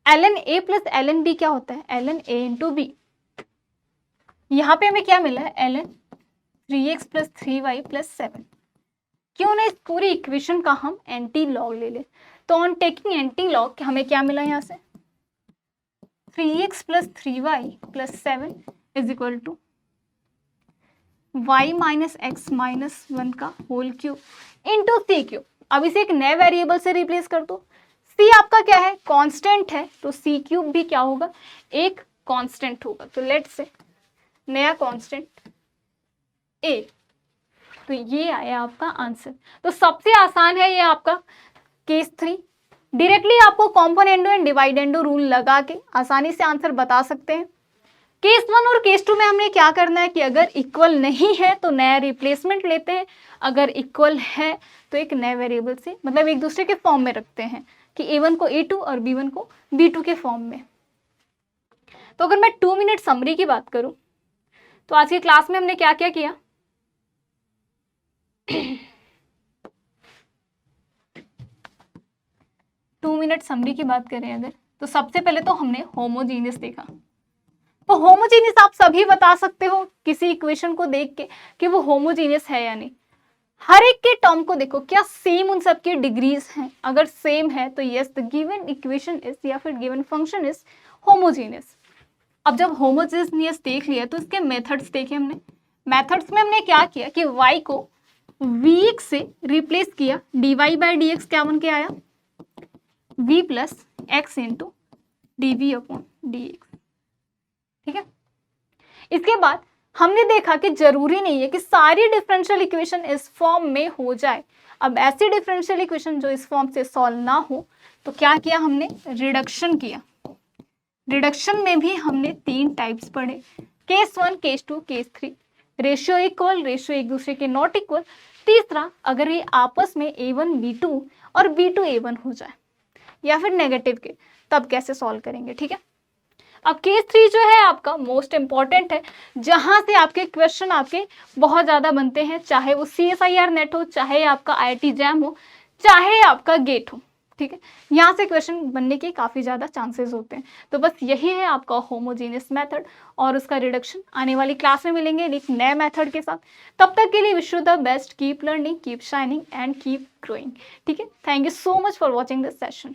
[SPEAKER 1] ln a plus ln b क्या होता है ln a इंटू बी। यहाँ पे हमें क्या मिला है ln 3x plus 3y plus 7। क्यों ना इस पूरी इक्वेशन का हम एंटी लॉग ले लें, तो ऑन टेकिंग एंटी लॉग हमें क्या मिला यहाँ से 3x plus 3y plus 7 is equal to y minus x minus 1 का whole cube into c cube. अब इसे एक नए वेरिएबल से रिप्लेस कर दो, c आपका क्या है कांस्टेंट है तो c क्यूब भी क्या होगा एक कांस्टेंट होगा, तो लेट्स से नया कांस्टेंट a, तो ये आया आपका आंसर। तो सबसे आसान है ये आपका केस 3, डायरेक्टली आपको कॉम्पोनेंडो एंड डिवाइडेंडो रूल लगा के आसानी से आंसर बता सकते हैं। केस 1 और केस 2 में हमने क्या करना है कि अगर इक्वल नहीं है तो नया रिप्लेसमेंट लेते हैं, अगर इक्वल है तो एक नए वेरिएबल से मतलब एक दूसरे के फॉर्म में रखते हैं कि a1 को a2 और b1 को b2 के फॉर्म में। तो अगर मैं 2 मिनट समरी की बात करूं तो आज की क्लास में हमने क्या क्या किया 2 मिनट समरी की बात करें अगर तो सबसे पहले तो हमने होमोजीनियस देखा। तो होमोजीनियस आप सभी बता सकते हो किसी इक्वेशन को देख के कि वो होमोजीनियस है या नहीं। हर एक के टर्म को देखो क्या सेम उन सब के डिग्रीज हैं, अगर सेम है तो yes the given equation is या फिर गिवन फंक्शन इज होमोजीनियस। अब जब होमोजीनियस देख लिया तो इसके मेथड्स देखे हमने। मेथड्स में हमने क्या किया कि y को Vx से रिप्लेस किया, dy बाई डी एक्स क्या बन के आया, v plus x into d v upon D x. ठीक है, इसके बाद हमने देखा कि जरूरी नहीं है कि सारी डिफरेंशियल इक्वेशन इस फॉर्म में हो जाए। अब ऐसी डिफरेंशियल इक्वेशन जो इस फॉर्म से सॉल्व ना हो तो क्या किया हमने, रिडक्शन किया। रिडक्शन में भी हमने 3 टाइप्स पढ़े, case 1, case 2, case 3। Ratio equal, ratio एक दूसरे के नॉट इक्वल। तीसरा, अगर ये आपस में a1 b2 और b2 a1 हो जाए या फिर नेगेटिव के, तब कैसे सॉल्व करेंगे। ठीक है, अब केस 3 जो है आपका मोस्ट इंपॉर्टेंट है, जहां से आपके क्वेश्चन आपके बहुत ज्यादा बनते हैं, चाहे वो CSIR नेट हो, चाहे आपका IIT जैम हो, चाहे आपका गेट हो। ठीक है, यहाँ से क्वेश्चन बनने के काफी ज्यादा चांसेस होते हैं। तो बस यही है आपका होमोजेनियस मेथड और उसका रिडक्शन। आने वाली क्लास में मिलेंगे एक नए मेथड के साथ। तब तक के लिए wish you the best, keep learning, keep shining and keep growing. ठीक है, thank you so much for watching this session.